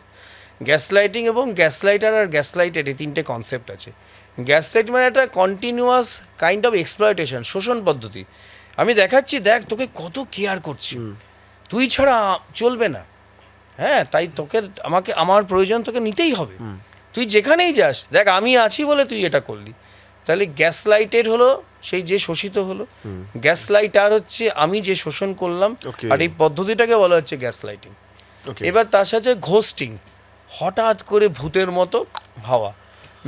গ্যাস লাইটিং এবং গ্যাস লাইটার আর গ্যাস লাইটের এই তিনটে কনসেপ্ট আছে। গ্যাস লাইট মানে একটা কন্টিনিউয়াস কাইন্ড অফ এক্সপ্লয়টেশন, শোষণ পদ্ধতি। আমি দেখাচ্ছি দেখ তোকে কত কেয়ার করছি, তুই ছাড়া চলবে না, হ্যাঁ তাই তোকে আমাকে আমার প্রয়োজন তোকে নিতেই হবে, তুই যেখানেই যাস দেখ আমি আছি বলে তুই এটা করলি। তাহলে গ্যাস লাইটের হলো সেই যে শোষিত হলো, গ্যাস লাইটার হচ্ছে আমি যে শোষণ করলাম, আর এই পদ্ধতিটাকে বলা হচ্ছে গ্যাস লাইটিং। এবার তার সাথে ঘোস্টিং, হঠাৎ করে ভূতের মতো ভাবা।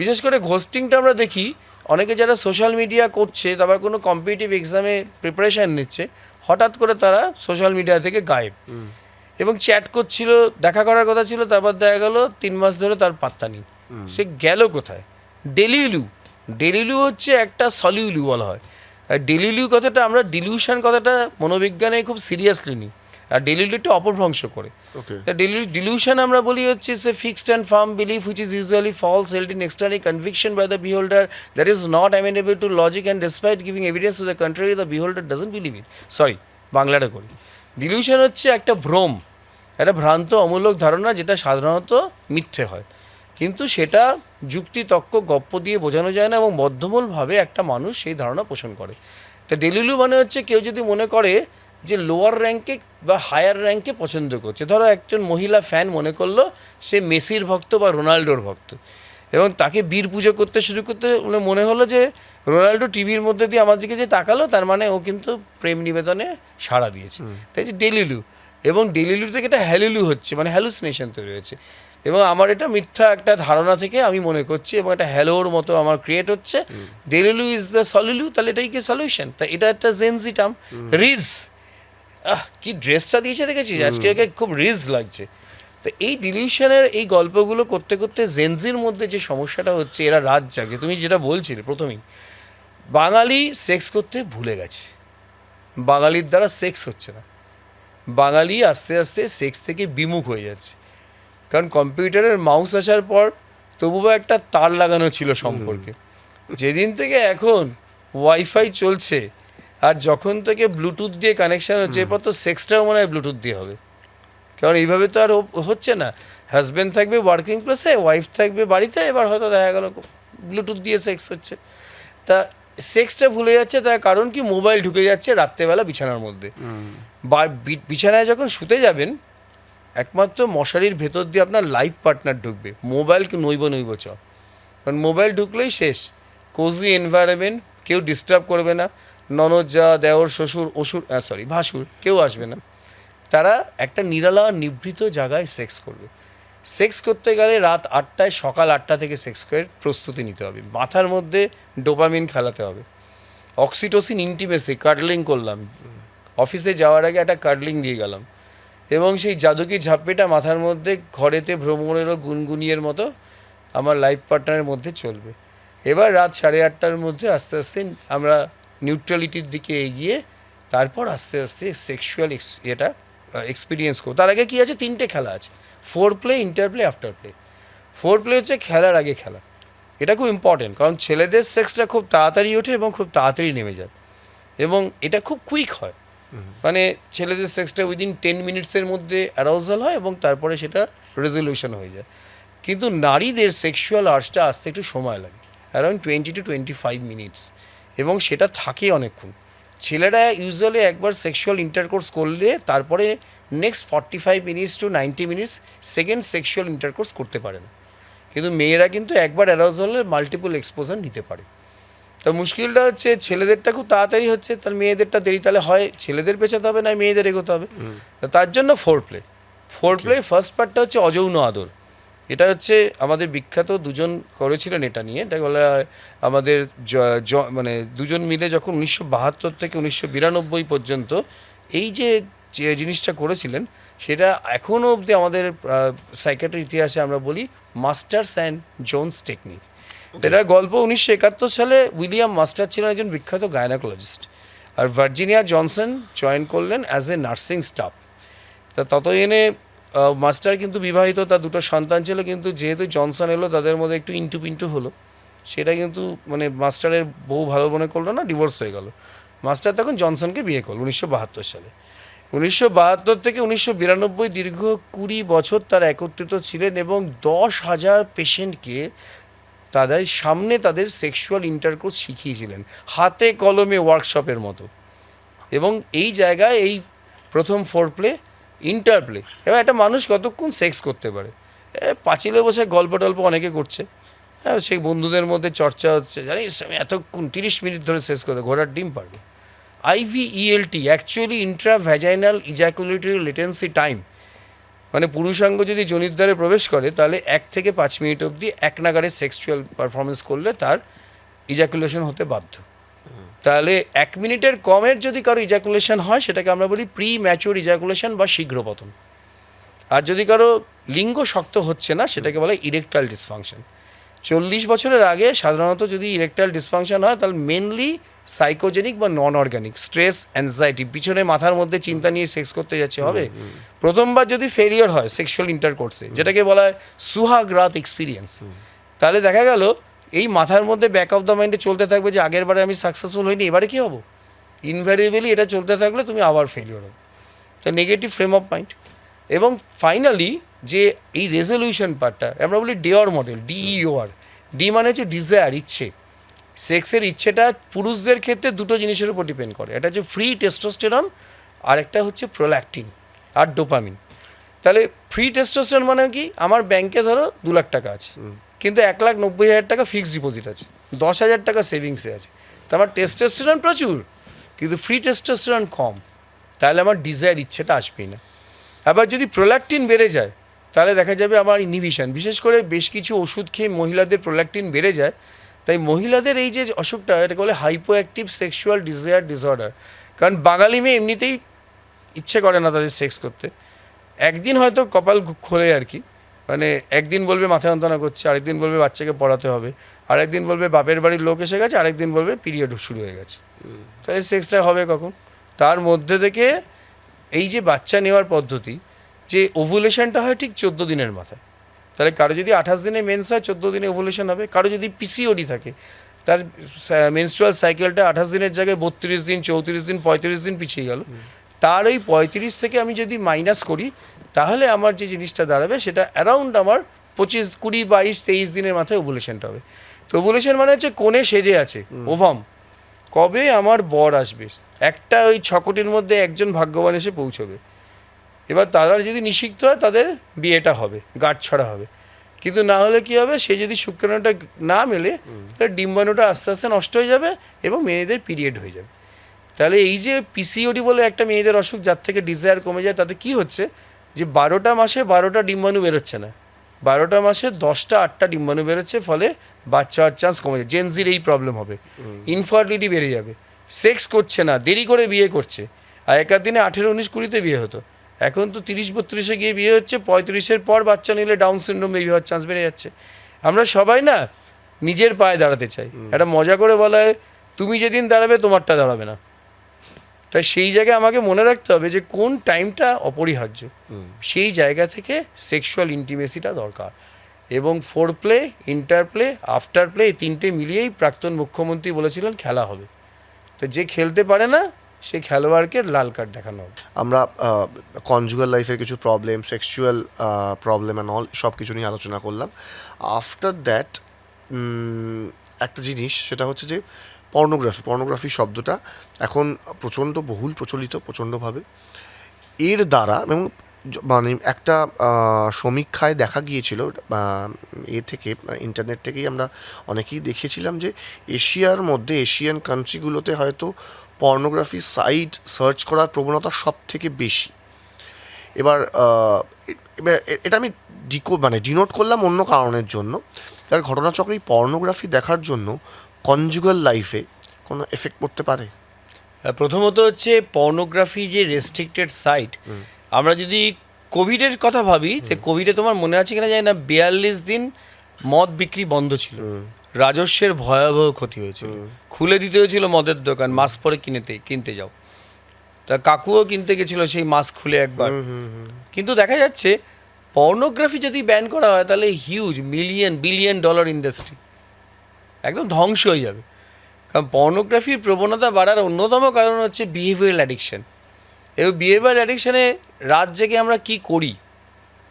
বিশেষ করে ঘোস্টিংটা আমরা দেখি অনেকে যারা সোশ্যাল মিডিয়া করছে, তারপর কোনো কম্পিটিটিভ এক্সামে প্রিপারেশান নিচ্ছে, হঠাৎ করে তারা সোশ্যাল মিডিয়া থেকে গায়েব এবং চ্যাট করছিল, দেখা করার কথা ছিল, তারপর দেখা গেল 3 মাস ধরে তার পাত্তা নেই, সে গেল কোথায়। ডেলিলু, ডেলিলু হচ্ছে একটা সলিউলু বলা হয়। আর ডেলিলু কথাটা আমরা ডিলিউশন কথাটা মনোবিজ্ঞানে খুব সিরিয়াসলি নিই, আর ডেলিলু একটা অপভ্রংশ করে। ডিলিউশন আমরা বলি হচ্ছে সে fixed and firm belief which is usually false held in external conviction by the beholder that is not amenable to logic and despite giving evidence to the contrary the beholder doesn't believe it. Sorry, বাংলাটা করি। Dilution হচ্ছে একটা ভ্রম, একটা ভ্রান্ত অমূলক ধারণা যেটা সাধারণত মিথ্যে হয়, কিন্তু সেটা যুক্তি তক্ক গপ্প দিয়ে বোঝানো যায় না এবং বদ্ধমূলভাবে একটা মানুষ সেই ধারণা পোষণ করে। তা ডেলিলু মানে হচ্ছে কেউ যদি মনে করে যে লোয়ার র্যাঙ্কে বা হায়ার র্যাঙ্কে পছন্দ করছে, ধরো একজন মহিলা ফ্যান মনে করলো সে মেসির ভক্ত বা রোনাল্ডোর ভক্ত এবং তাকে বীর পুজো করতে শুরু করতে মনে হলো যে রোনাল্ডো টিভির মধ্যে দিয়ে আমার দিকে যে তাকালো তার মানে ও কিন্তু প্রেম নিবেদনে সাড়া দিয়েছে, তাই যে ডেলিলু। এবং ডেলিলু থেকে এটা হ্যালিলু হচ্ছে, মানে হ্যালুসিনেশন তৈরি হয়েছে এবং আমার এটা মিথ্যা একটা ধারণা থেকে আমি মনে করছি এবং একটা হ্যালোর মতো আমার ক্রিয়েট হচ্ছে। ডেলিলু ইজ দ্য সলিলু, তাহলে এটাই কি সলিউশন? তা এটা একটা জেনজি টার্ম। রিজ, কি ড্রেসটা দিয়েছে দেখেছিস আজকে, ওকে খুব রিজ লাগছে। তো এই ডিলিউশনের এই গল্পগুলো করতে করতে জেনজির মধ্যে যে সমস্যাটা হচ্ছে, এরা রাত জাগছে। তুমি যেটা বলছিলে প্রথমেই, বাঙালি সেক্স করতে ভুলে গেছে, বাঙালির দ্বারা সেক্স হচ্ছে না, বাঙালি আস্তে আস্তে সেক্স থেকে বিমুখ হয়ে যাচ্ছে। কারণ কম্পিউটারের মাউস আসার পর তবুও একটা তার লাগানো ছিল সম্পর্কে, যেদিন থেকে এখন ওয়াইফাই চলছে আর যখন থেকে ব্লুটুথ দিয়ে কানেকশান হচ্ছে, এরপর তো সেক্সটাও মনে হয় ব্লুটুথ দিয়ে হবে। কারণ এইভাবে তো আর হচ্ছে না, হাজব্যান্ড থাকবে ওয়ার্কিং প্লেসে, ওয়াইফ থাকবে বাড়িতে, এবার হয়তো দেখা গেল ব্লুটুথ দিয়ে সেক্স হচ্ছে। তা সেক্সটা ভুলে যাচ্ছে, তার কারণ কি মোবাইল ঢুকে যাচ্ছে রাত্রেবেলা বিছানার মধ্যে। বা বিছানায় যখন শুতে যাবেন একমাত্র মশারির ভেতর দিয়ে আপনার লাইফ পার্টনার ঢুকবে, মোবাইলকে নইব চ, কারণ মোবাইল ঢুকলেই শেষ। কোজি এনভায়রনমেন্ট, কেউ ডিস্টার্ব করবে না, ননদ যা দেওর শ্বশুর ভাসুর কেউ আসবে না, তারা একটা নিরালা নিভৃত জায়গায় সেক্স করবে। সেক্স করতে গেলে রাত 8টায়, সকাল 8টা থেকে সেক্স করে প্রস্তুতি নিতে হবে, মাথার মধ্যে ডোপামিন খেলাতে হবে, অক্সিটোসিন, ইন্টিমেসি, কার্ডলিং করলাম, অফিসে যাওয়ার আগে একটা কার্ডলিং দিয়ে গেলাম এবং সেই জাদুকি ঝাপ্পিটা মাথার মধ্যে ঘরেতে ভ্রমণেরও গুনগুনিয়ের মতো আমার লাইফ পার্টনারের মধ্যে চলবে। এবার রাত 8:30টার মধ্যে আস্তে আস্তে আমরা নিউট্রালিটির দিকে এগিয়ে তারপর আস্তে আস্তে সেক্সুয়াল এটা এক্সপিরিয়েন্স করবো। তার আগে কী আছে, 3টে খেলা আছে, four play, inter play, after play. Four play হচ্ছে খেলার আগে খেলা, এটা খুব ইম্পর্টেন্ট, কারণ ছেলেদের সেক্সটা খুব তাড়াতাড়ি ওঠে এবং খুব তাড়াতাড়ি নেমে যায় এবং এটা খুব কুইক হয়। মানে ছেলেদের সেক্সটা উইদিন 10 মিনিটসের মধ্যে অ্যারাউজাল হয় এবং তারপরে সেটা রেজলিউশন হয়ে যায়। কিন্তু নারীদের সেক্সুয়াল আর্টসটা আসতে একটু সময় লাগে, অ্যারাউন্ড 20 to 25 মিনিটস, এবং সেটা থাকে অনেকক্ষণ। ছেলেরা ইউজুয়ালি একবার সেক্সুয়াল ইন্টারকোর্স করলে তারপরে next 45 minutes to 90 minutes second sexual intercourse করতে পারে না। কিন্তু মেয়েরা কিন্তু একবার অ্যারাউজ হলে মাল্টিপল এক্সপোজার নিতে পারে। তো মুশকিলটা হচ্ছে ছেলেদেরটা খুব তাড়াতাড়ি হচ্ছে, তার মেয়েদেরটা দেরি, তাহলে হয় ছেলেদের পেছাতে হবে না মেয়েদের এগোতে হবে। তো তার জন্য ফোর প্লে ফার্স্ট পার্টটা হচ্ছে অযৌন আদর। এটা হচ্ছে আমাদের বিখ্যাত দুজন করেছিলেন এটা নিয়ে, এটা বলা হয় আমাদের মানে দুজন মিলে যখন 1972 থেকে 1992 পর্যন্ত এই যে জিনিসটা করেছিলেন, সেটা এখনও অবধি আমাদের সাইকিয়াট্রির ইতিহাসে আমরা বলি মাস্টার্স অ্যান্ড জোনস টেকনিক। এটা গল্প 1971 সালে উইলিয়াম মাস্টার ছিলেন একজন বিখ্যাত গায়নাকোলজিস্ট, আর ভার্জিনিয়া জনসন জয়েন করলেন অ্যাজ এ নার্সিং স্টাফ। তা ততদিনে মাস্টার কিন্তু বিবাহিত, তার দুটো সন্তান ছিল, কিন্তু যেহেতু জনসন এলো তাদের মধ্যে একটু ইন্টু পিন্টু হলো, সেটা কিন্তু মানে মাস্টারের বউ ভালো মনে করলো না, ডিভোর্স হয়ে গেল। মাস্টার তখন জনসনকে বিয়ে করল 1972 সালে। 1972 থেকে 1992 দীর্ঘ 20 বছর তারা একত্রিত ছিলেন এবং 10,000 পেশেন্টকে তাদের সামনে তাদের সেক্সুয়াল ইন্টারকোর্স শিখিয়েছিলেন, হাতে কলমে ওয়ার্কশপের মতো। এবং এই জায়গায় এই প্রথম ফোরপ্লে, ইন্টারপ্লে, এবার একটা মানুষ কতক্ষণ সেক্স করতে পারে, পাঁচিলে বসে গল্প টল্প অনেকে করছে, হ্যাঁ সেই বন্ধুদের মধ্যে চর্চা হচ্ছে, জানিস আমি এতক্ষণ 30 মিনিট ধরে সেক্স করতে, ঘোড়ার ডিম পারবে। IVELT actually intravaginal ejaculatory latency time, মানে পুরুষাঙ্গ যদি জনিদ্বারে প্রবেশ করে তাহলে 1 থেকে 5 মিনিট অবধি এক নাগারে সেক্সুয়াল পারফরমেন্স করলে তার ইজাকুলেশন হতে বাধ্য। তাহলে 1 মিনিটের কমের যদি কারো ইজাকুলেশন হয় সেটাকে আমরা বলি প্রি ম্যাচিওর ইজাকুলেশন বা শীঘ্র পতন। আর যদি কারো লিঙ্গ শক্ত হচ্ছে না সেটাকে বলে ইরেকটাইল ডিসফাংশন। 40 বছরের আগে সাধারণত যদি ইরেকটাইল ডিসফাংশন হয় তাহলে মেনলি সাইকোজেনিক বা নন অর্গানিক, স্ট্রেস, অ্যাংজাইটি, পিছনে মাথার মধ্যে চিন্তা নিয়ে সেক্স করতে যাচ্ছে হবে। প্রথমবার যদি ফেলিওর হয় সেক্সুয়াল ইন্টারকোর্সে, যেটাকে বলা হয় সুহাগ রাত এক্সপিরিয়েন্স, তাহলে দেখা গেল এই মাথার মধ্যে ব্যাক অফ দ্য মাইন্ডে চলতে থাকবে যে আগের বারে আমি সাকসেসফুল হইনি, এবারে কী হবো। ইনভ্যারিয়েবলি এটা চলতে থাকলে তুমি আবার ফেলিওর হবে। তো নেগেটিভ ফ্রেম অফ মাইন্ড। এবং ফাইনালি যে এই রেজলিউশন পার্টটা আমরা বলি ডেওয়ার মডেল, DEOR। ডি মানে হচ্ছে ডিজায়ার, ইচ্ছে। সেক্সের ইচ্ছেটা পুরুষদের ক্ষেত্রে দুটো জিনিসের উপর ডিপেন্ড করে, এটা হচ্ছে ফ্রি টেস্টোস্টেরন আর একটা হচ্ছে প্রোল্যাকটিন আর ডোপামিন। তাহলে ফ্রি টেস্টোস্টেরন মানে কি, আমার ব্যাংকে ধরো 2 লাখ টাকা আছে, কিন্তু 1,90,000 টাকা ফিক্সড ডিপোজিট আছে, 10,000 টাকা সেভিংসে আছে, তো আমার টেস্টোস্টেরন প্রচুর কিন্তু ফ্রি টেস্টোস্টেরন কম, তাহলে আমার ডিজায়ার ইচ্ছেটা আসবেই না। আবার যদি প্রোল্যাকটিন বেড়ে যায় তাহলে দেখা যাবে আমার ইনহিবিশন, বিশেষ করে বেশ কিছু ওষুধ খেয়ে মহিলাদের প্রোল্যাকটিন বেড়ে যায়। তাই মহিলাদের এই যে অসুখটা, এটাকে বলে hypo active sexual desire disorder. কারণ বাঙালি মেয়ে এমনিতেই ইচ্ছে করে না তাদের সেক্স করতে, একদিন হয়তো কপাল খোলে আর কি, মানে একদিন বলবে মাথা যন্ত্রণা করছে, আরেকদিন বলবে বাচ্চাকে পড়াতে হবে, আরেকদিন বলবে বাপের বাড়ির লোক এসে গেছে, আরেকদিন বলবে পিরিয়ড শুরু হয়ে গেছে। তাই সেক্সটা হবে কখন? তার মধ্যে থেকে এই যে বাচ্চা নেওয়ার পদ্ধতি, যে ওভুলেশনটা হয় ঠিক 14 দিনের মাথায়, তাহলে কারো যদি 28 দিনে মেন্স হয় 14 দিনে ওভুলেশন হবে। কারো যদি PCOD থাকে, তার মেনস্ট্রুয়াল সাইকেলটা 28 দিনের জায়গায় 32 দিন, 34 দিন, 35 দিন পিছিয়ে গেল, তার ওই 35 থেকে আমি যদি মাইনাস করি তাহলে আমার যে জিনিসটা দাঁড়াবে সেটা অ্যারাউন্ড আমার 25, 20, 22, 23 দিনের মাথায় ওভুলেশনটা হবে। তো ওভুলেশন মানে হচ্ছে কোণে সেজে আছে ওভাম, কবে আমার বর আসবে, একটা ওই 6 কোটির মধ্যে একজন ভাগ্যবান এসে পৌঁছবে। এবার তারা যদি নিষিক্ত হয় তাদের বিয়েটা হবে, গাঁট ছড়া হবে। কিন্তু না হলে কী হবে, সে যদি শুক্রাণুটা না মেলে তাহলে ডিম্বাণুটা আস্তে আস্তে নষ্ট হয়ে যাবে এবং মেয়েদের পিরিয়ড হয়ে যাবে। তাহলে এই যে PCOD বলে একটা মেয়েদের অসুখ, যার থেকে ডিজায়ার কমে যায়, তাতে কি হচ্ছে যে 12টা মাসে 12টা ডিম্বাণু বেরোচ্ছে না, 12টা মাসে 10টা 8টা ডিম্বাণু বেরোচ্ছে, ফলে বাচ্চা হওয়ার চান্স কমে যায়। জেনজির এই প্রবলেম হবে, ইনফার্টিলিটি বেড়ে যাবে, সেক্স করছে না, দেরি করে বিয়ে করছে। আর একার দিনে 18, 19, 20-তে বিয়ে হতো, এখন তো 30, 32-এ গিয়ে বিয়ে হচ্ছে, 35-এর পর বাচ্চা নিলে ডাউন সিনড্রোম বেবি হওয়ার চান্স বেড়ে যাচ্ছে। আমরা সবাই না নিজের পায়ে দাঁড়াতে চাই, একটা মজা করে বলা হয় তুমি যেদিন দাঁড়াবে তোমারটা দাঁড়াবে না। তাই সেই জায়গায় আমাকে মনে রাখতে হবে যে কোন টাইমটা অপরিহার্য, সেই জায়গা থেকে সেক্সুয়াল ইন্টিমেসিটা দরকার। এবং ফোরপ্লে, ইন্টারপ্লে, আফটার প্লে, এই তিনটে মিলিয়েই প্রাক্তন মুখ্যমন্ত্রী বলেছিলেন খেলা হবে। তো যে খেলতে পারে না সেই খেলোয়াড়কে লাল কার্ড দেখানো হবে। আমরা কনজুগাল লাইফের কিছু problem, sexual problem and all সব কিছু নিয়ে আলোচনা করলাম। আফটার দ্যাট একটা জিনিস, সেটা হচ্ছে যে পর্নোগ্রাফি শব্দটা এখন প্রচণ্ড বহুল প্রচলিত প্রচণ্ডভাবে। এর দ্বারা এবং মানে একটা সমীক্ষায় দেখা গিয়েছিল থেকে ইন্টারনেট থেকেই আমরা অনেকেই দেখেছিলাম যে এশিয়ান কান্ট্রিগুলোতে হয়তো পর্নোগ্রাফি সাইট সার্চ করার প্রবণতা সব থেকে বেশি। এবার এটা আমি ডিনোট করলাম অন্য কারণের জন্য। তার ঘটনাচক্রে এই পর্নোগ্রাফি দেখার জন্য কনজুগাল লাইফে কোনো এফেক্ট পড়তে পারে? প্রথমত হচ্ছে পর্নোগ্রাফি যে রেস্ট্রিক্টেড সাইট, আমরা যদি কোভিডের কথা ভাবি, তো কোভিডে তোমার মনে আছে কিনা জানি না, 42 দিন মদ বিক্রি বন্ধ ছিল, রাজস্বের ভয়াবহ ক্ষতি হয়েছিল, খুলে দিতে হয়েছিল মদের দোকান, মাস্ক পরে কিনতে যাও। তা কাকুও কিনতে গেছিলো সেই মাস্ক খুলে একবার। কিন্তু দেখা যাচ্ছে পর্নোগ্রাফি যদি ব্যান করা হয় তাহলে হিউজ বিলিয়ন ডলার ইন্ডাস্ট্রি একদম ধ্বংস হয়ে যাবে। কারণ পর্নোগ্রাফির প্রবণতা বাড়ার অন্যতম কারণ হচ্ছে বিহেভিয়ারাল অ্যাডিকশন। এবং বিহেভিয়ারাল অ্যাডিকশানে রাত জেগে আমরা কি করি,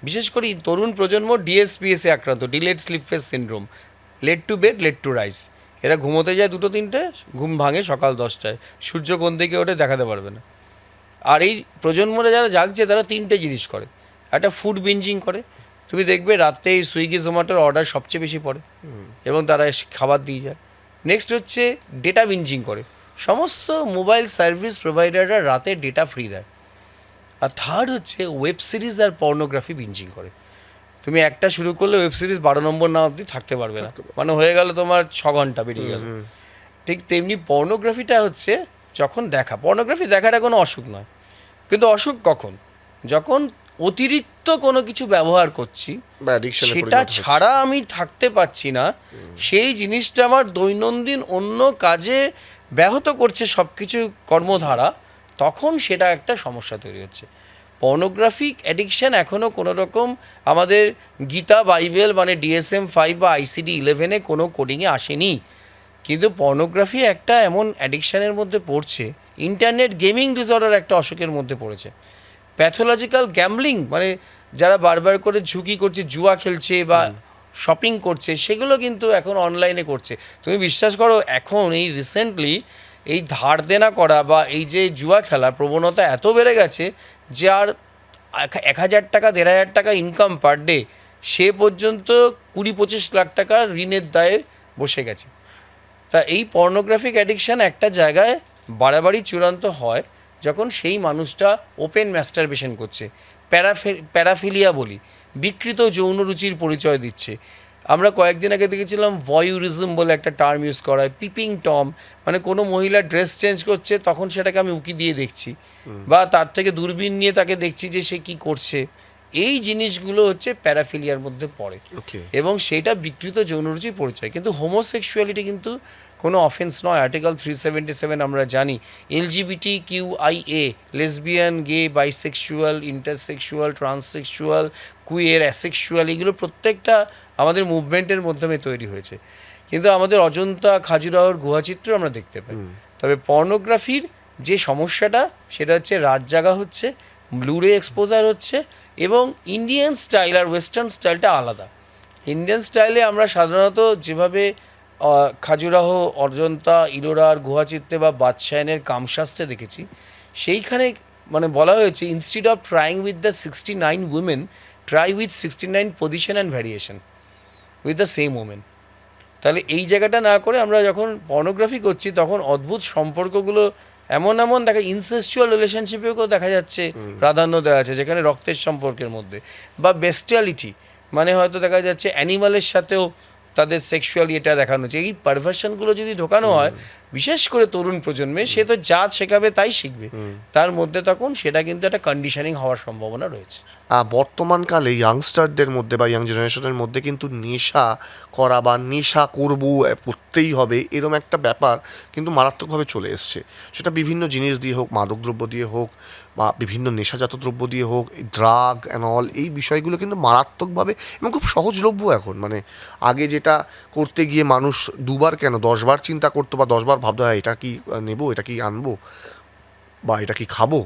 বিশেষ করে তরুণ প্রজন্ম ডিএসপিএসে আক্রান্ত, delayed sleep phase syndrome, late to bed late to rise. এরা ঘুমোতে যায় 2-3টে, ঘুম ভাঙে সকাল 10টায়, সূর্য কোন দিকে ওঠে দেখাতে পারবে না। আর এই প্রজন্মরা যারা জাগছে তারা 3টে জিনিস করে। একটা ফুড বিঞ্জিং করে, তুমি দেখবে রাত্রে এই সুইগি জোম্যাটোর অর্ডার সবচেয়ে বেশি পড়ে এবং তারা খাবার দিয়ে যায়। নেক্সট হচ্ছে ডেটা বিঞ্জিং করে, সমস্ত মোবাইল সার্ভিস প্রোভাইডাররা রাতে ডেটা ফ্রি দেয়। আর থার্ড হচ্ছে ওয়েব সিরিজ আর পর্নোগ্রাফি বিঞ্জিং করে। তুমি একটা শুরু করলে ওয়েব সিরিজ 12 নম্বর না অবধি থাকতে পারবে না, মানে হয়ে গেল তোমার 6 ঘন্টা বেরিয়ে গেল। ঠিক তেমনি পর্নোগ্রাফিটা হচ্ছে যখন পর্নোগ্রাফি দেখাটা কোনো অসুখ নয়, কিন্তু অসুখ কখন, যখন অতিরিক্ত কোনো কিছু ব্যবহার করছি, সেটা ছাড়া আমি থাকতে পারছি না, সেই জিনিসটা আমার দৈনন্দিন অন্য কাজে ব্যাহত করছে সব কিছু কর্মধারা, তখন সেটা একটা সমস্যা তৈরি হচ্ছে। পর্নোগ্রাফিক অ্যাডিকশান এখনও কোনো রকম আমাদের গীতা বাইবেল মানে DSM-5 বা ICD-11 কোনো কোডিংয়ে আসেনি। কিন্তু পর্নোগ্রাফি একটা এমন অ্যাডিকশানের মধ্যে পড়ছে, ইন্টারনেট গেমিং ডিসঅর্ডার একটা অসুখের মধ্যে পড়েছে, প্যাথোলজিক্যাল গ্যাম্বলিং মানে যারা বারবার করে ঝুঁকি করছে, জুয়া খেলছে বা শপিং করছে, সেগুলো কিন্তু এখন অনলাইনে করছে। তুমি বিশ্বাস করো, এখন এই রিসেন্টলি এই ধার দেনা করা বা এই যে জুয়া খেলার প্রবণতা এত বেড়ে গেছে যে আর 1,000 টাকা 1,500 টাকা ইনকাম পার ডে, সে পর্যন্ত 20-25 লাখ টাকা ঋণের দায়ে বসে গেছে। তা এই পর্নোগ্রাফিক অ্যাডিকশান একটা জায়গায় বাড়াবাড়ি চূড়ান্ত হয় যখন সেই মানুষটা ওপেন ম্যাস্টারবেশন করছে, প্যারাফিলিয়া বলি, বিকৃত যৌন রুচির পরিচয় দিচ্ছে। আমরা কয়েকদিন আগে দেখেছিলাম ভয়ুরিজম বলে একটা টার্ম ইউজ করা হয়, পিপিং টম, মানে কোনো মহিলা ড্রেস চেঞ্জ করছে তখন সেটাকে আমি উকি দিয়ে দেখছি, বা তার থেকে দূরবীন নিয়ে তাকে দেখছি যে সে কি করছে। এই জিনিসগুলো হচ্ছে প্যারাফিলিয়ার মধ্যে পড়ে এবং সেটা বিকৃত যৌনরুচির পরিচয়। কিন্তু হোমোসেক্সুয়ালিটি কিন্তু কোনো অফেন্স নয়। আর্টিকেল 377 আমরা জানি, LGBTQIA, লেসবিয়ান, গে, বাইসেক্সুয়াল, ইন্টারসেক্সুয়াল, ট্রান্সসেক্সুয়াল, কুইয়ার, অ্যাসেক্সুয়াল, এগুলো প্রত্যেকটা আমাদের মুভমেন্টের মাধ্যমে তৈরি হয়েছে। কিন্তু আমাদের অজন্তা, খাজুরাহোর গুহাচিত্র আমরা দেখতে পাই। তবে পর্নোগ্রাফির যে সমস্যাটা সেটা হচ্ছে রাত জাগা হচ্ছে, ব্লুরে এক্সপোজার হচ্ছে, এবং ইন্ডিয়ান স্টাইল আর ওয়েস্টার্ন স্টাইলটা আলাদা। ইন্ডিয়ান স্টাইলে আমরা সাধারণত যেভাবে খাজুরাহো, অজন্তা, ইলোরার গুহাচিত্রে বা বাদশায়নের কামশাস্ত্রে দেখেছি, সেইখানে মানে বলা হয়েছে instead of trying with the 69 women, try with 69 position and variation with the same women. তাহলে এই জায়গাটা না করে আমরা যখন পর্নোগ্রাফি করছি তখন অদ্ভুত সম্পর্কগুলো এমন দেখা, ইনসেস্টুয়াল রিলেশনশিপেও দেখা যাচ্ছে প্রাধান্য দেওয়া আছে, যেখানে রক্তের সম্পর্কের মধ্যে, বা বেস্টিয়ালিটি মানে হয়তো দেখা যাচ্ছে অ্যানিমালের সাথেও তাদের সেক্সুয়ালি এটা দেখানো হচ্ছে। এই পারভার্সনগুলো যদি ঢোকানো হয় বিশেষ করে তরুণ প্রজন্মে, সে তো যা শেখাবে তাই শিখবে, তার মধ্যে তখন সেটা কিন্তু একটা কন্ডিশনিং হওয়ার সম্ভাবনা রয়েছে। বর্তমানকালে ইয়াংস্টারদের মধ্যে বা ইয়াং জেনারেশনের মধ্যে কিন্তু নেশা করা বা নেশা করতেই হবে এরম একটা ব্যাপার কিন্তু মারাত্মকভাবে চলে এসছে। সেটা বিভিন্ন জিনিস দিয়ে হোক, মাদকদ্রব্য দিয়ে হোক বা বিভিন্ন নেশাজাত দ্রব্য দিয়ে হোক, ড্রাগ অ্যান্ড অল, এই বিষয়গুলো কিন্তু মারাত্মকভাবে এবং খুব সহজলভ্য এখন। মানে আগে যেটা করতে গিয়ে মানুষ 2বার কেন 10বার চিন্তা করতো বা 10বার ভাবতো, হ্যাঁ এটা কি নেবো, এটা কি আনবো, বা এটা কি খাবো,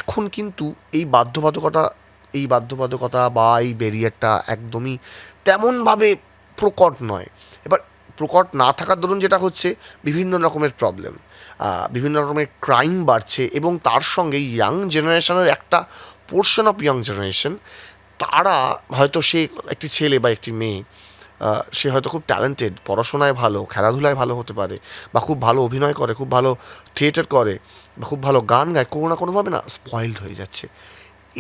এখন কিন্তু এই বাধ্যবাধকতা বা এই ব্যারিয়ারটা একদমই তেমনভাবে প্রকট নয়। এবার প্রকট না থাকার দরুন যেটা হচ্ছে, বিভিন্ন রকমের প্রবলেম, বিভিন্ন রকমের ক্রাইম বাড়ছে, এবং তার সঙ্গে ইয়াং জেনারেশনের একটা পোর্শন অফ ইয়াং জেনারেশন, তারা হয়তো, সে একটি ছেলে বা একটি মেয়ে, সে হয়তো খুব ট্যালেন্টেড, পড়াশোনায় ভালো, খেলাধুলায় ভালো হতে পারে, বা খুব ভালো অভিনয় করে, খুব ভালো থিয়েটার করে, বা খুব ভালো গান গায়, কোনো না কোনোভাবে না স্পয়েলড হয়ে যাচ্ছে।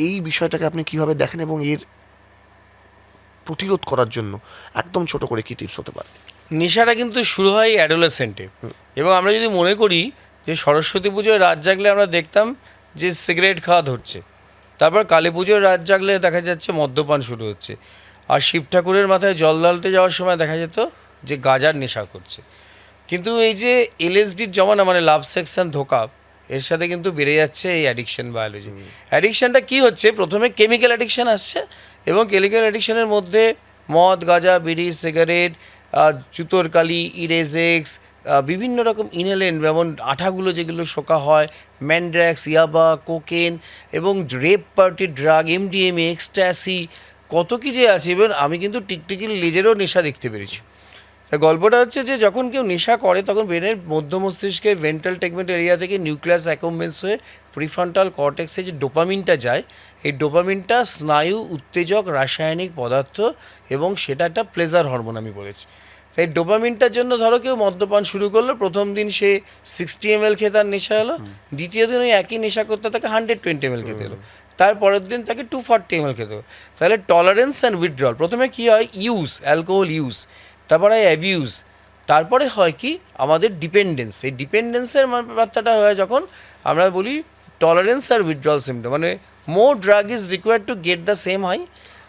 এই বিষয়টাকে আপনি কীভাবে দেখেন, এবং এর প্রতিরোধ করার জন্য একদম ছোট করে কী টিপস হতে পারে? নেশাটা কিন্তু শুরু হয় অ্যাডোলেসেন্টে, এবং আমরা যদি মনে করি যে সরস্বতী পুজোয় রাত জাগলে আমরা দেখতাম যে সিগারেট খাওয়া ধরছে, তারপর কালী পুজোয় রাত জাগলে দেখা যাচ্ছে মদ্যপান শুরু হচ্ছে, আর শিব ঠাকুরের মাথায় জল ঢালতে যাওয়ার সময় দেখা যেত যে গাঁজার নেশা করছে। কিন্তু এই যে এলএসডির জমানা, মানে লাভ সেক্স অ্যান্ড ধোকা, এর সাথে কিন্তু বেড়ে যাচ্ছে এই অ্যাডিকশন বায়োলজি। অ্যাডিকশানটা কী হচ্ছে, প্রথমে কেমিক্যাল অ্যাডিকশান আসছে, এবং কেমিক্যাল অ্যাডিকশানের মধ্যে মদ, গাঁজা, বিড়ি, সিগারেট, জুতোর কালি, ইরেজেক্স, বিভিন্ন রকম ইনহেলেন্ট, যেমন আঠাগুলো যেগুলো শোকা হয়, ম্যান্ড্র্যাক্স, ইয়াবা, কোকেন, এবং rape party drug, MDMA, ecstasy, কত কী যে আছে। ইভেন আমি কিন্তু টিকটিকির লেজেরও নেশা দেখতে পেরেছি। তা গল্পটা হচ্ছে যে যখন কেউ নেশা করে, তখন ব্রেনের মধ্য মস্তিষ্কের ভেন্ট্রাল টেগমেন্ট এরিয়া থেকে নিউক্লিয়াস অ্যাকুম্বেন্স হয়ে প্রিফ্রন্টাল কর্টেক্সে যে ডোপামিনটা যায়, এই ডোপামিনটা স্নায়ু উত্তেজক রাসায়নিক পদার্থ, এবং সেটা একটা প্লেজার হরমোন আমি বলেছি। তাই ডোপামিনটার জন্য ধরো কেউ মদ্যপান শুরু করলো, প্রথম দিন সে 60 ml খেয়ে তার নেশা হলো, দ্বিতীয় দিন ওই একই নেশা করতে তাকে 120 ml খেতে হলো, তারপরের দিন তাকে 240 ml খেতে হলো। তাহলে টলারেন্স অ্যান্ড উইথড্রল, প্রথমে কী হয়, ইউজ, অ্যালকোহল ইউজ, তারপরে অ্যাবিউজ, তারপরে হয় কি আমাদের ডিপেন্ডেন্স। এই ডিপেন্ডেন্সের মাত্রাটা হয় যখন আমরা বলি টলারেন্স আর উইথড্রল সিমটম, মানে more drug is required to get the same high.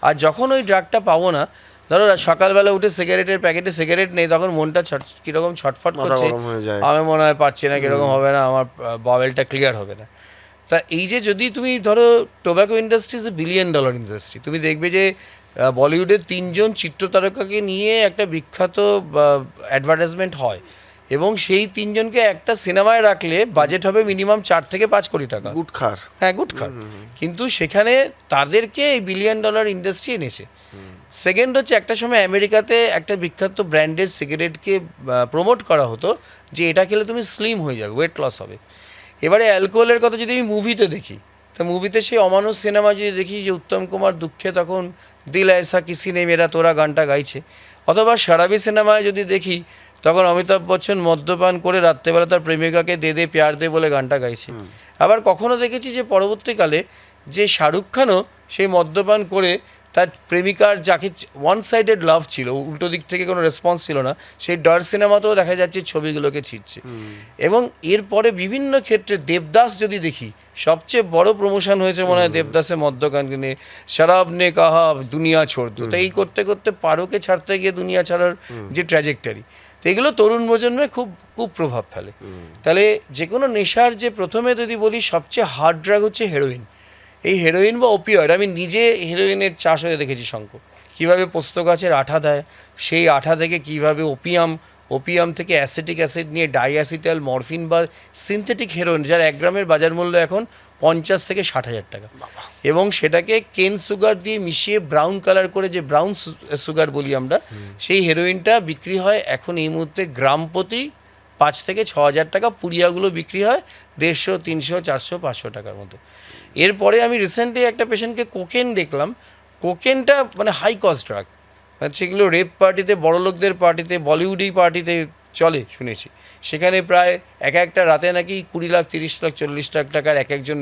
আর যখন ওই ড্রাগটা পাবো না, ধরো সকালবেলা উঠে সিগারেটের প্যাকেটে সিগারেট নেই, তখন মনটা কীরকম ছটফট করছে, আমি মনে হয় পারছি না, কীরকম হবে না, আমার বাওয়েলটা ক্লিয়ার হবে না। তা এই যে যদি তুমি ধরো, tobacco industry is $1 billion industry, তুমি দেখবে যে বলিউডের 3জন চিত্রতারকাকে নিয়ে একটা বিখ্যাত অ্যাডভার্টাইজমেন্ট হয়, এবং সেই 3জনকে একটা সিনেমায় রাখলে বাজেট হবে মিনিমাম 4 থেকে 5 কোটি টাকা। গুটখার, হ্যাঁ, গুটখার। কিন্তু সেখানে তাদেরকে এই $1 বিলিয়ন ইন্ডাস্ট্রি এনেছে। সেকেন্ড হচ্ছে, একটা সময় আমেরিকাতে একটা বিখ্যাত ব্র্যান্ডের সিগারেটকে প্রমোট করা হতো যে এটা খেলে তুমি স্লিম হয়ে যাবে, ওয়েট লস হবে। এবারে অ্যালকোহলের কথা যদি আমি মুভিতে দেখি, তো মুভিতে সেই অমানুষ সিনেমা যদি দেখি যে উত্তম কুমার দুঃখে তখন দিল ऐसा किसी ने मेरा তোরা গানটা গাইছে, অথবা সারাবি সিনেমায় যদি দেখি তখন অমিতাভ বচ্চন মদ্যপান করে রাত্রেবেলা তার প্রেমিকাকে দে দে প্যার দে বলে গানটা গাইছে। আবার কখনো দেখেছি যে পরবর্তীকালে যে শাহরুখ খানও সেই মদ্যপান করে তার প্রেমিকার, যাকে ওয়ান সাইডেড লাভ ছিল, উল্টো দিক থেকে কোনো রেসপন্স ছিল না, সেই ডর সিনেমাতেও দেখা যাচ্ছে ছবিগুলোকে ছিঁড়ছে। এবং এরপরে বিভিন্ন ক্ষেত্রে দেবদাস যদি দেখি, সবচেয়ে বড় প্রমোশন হয়েছে মনে হয় দেবদাসের মদ্যগানকে নিয়ে, শরাব নে কাহা দুনিয়া ছোড় দো। তো এই করতে করতে পারোকে ছাড়তে গিয়ে দুনিয়া ছাড়ার যে ট্র্যাজেক্টরি, তো এগুলো তরুণ প্রজন্মে খুব খুব প্রভাব ফেলে। তাহলে যে কোনো নেশার যে প্রথমে যদি বলি সবচেয়ে হার্ড ড্রাগ হচ্ছে হেরোইন। এই হেরোইন বা ওপিয়য়েড, আমি নিজে হেরোইনের চাষ হয়ে দেখেছি শঙ্কর, কীভাবে পোস্ত গাছের আঠা দেয়, সেই আঠা থেকে কীভাবে ওপিয়াম থেকে অ্যাসিটিক অ্যাসিড নিয়ে ডাইঅ্যাসিটাল, মরফিন বা সিনথেটিক হেরোইন, যার 1 গ্রামের বাজার মূল্য এখন 50 থেকে 60,000 টাকা, এবং সেটাকে কেন সুগার দিয়ে মিশিয়ে ব্রাউন কালার করে, যে ব্রাউন সুগার বলি আমরা, সেই হেরোইনটা বিক্রি হয় এখন এই মুহূর্তে গ্রাম প্রতি 5 থেকে 6,000 টাকা। পুড়িয়াগুলো বিক্রি হয় 150, 300, 400, 500 টাকার মতো। এরপরে আমি রিসেন্টলি একটা পেশেন্টকে কোকেন দেখলাম। কোকেনটা মানে হাই কস্ট ড্রাগ, সেগুলো রেপ পার্টিতে, বড় লোকদের পার্টিতে, বলিউডি পার্টিতে চলে শুনেছি। সেখানে প্রায় একটা রাতে নাকি 20 লাখ, 30 লাখ, 40 লাখ টাকার একজন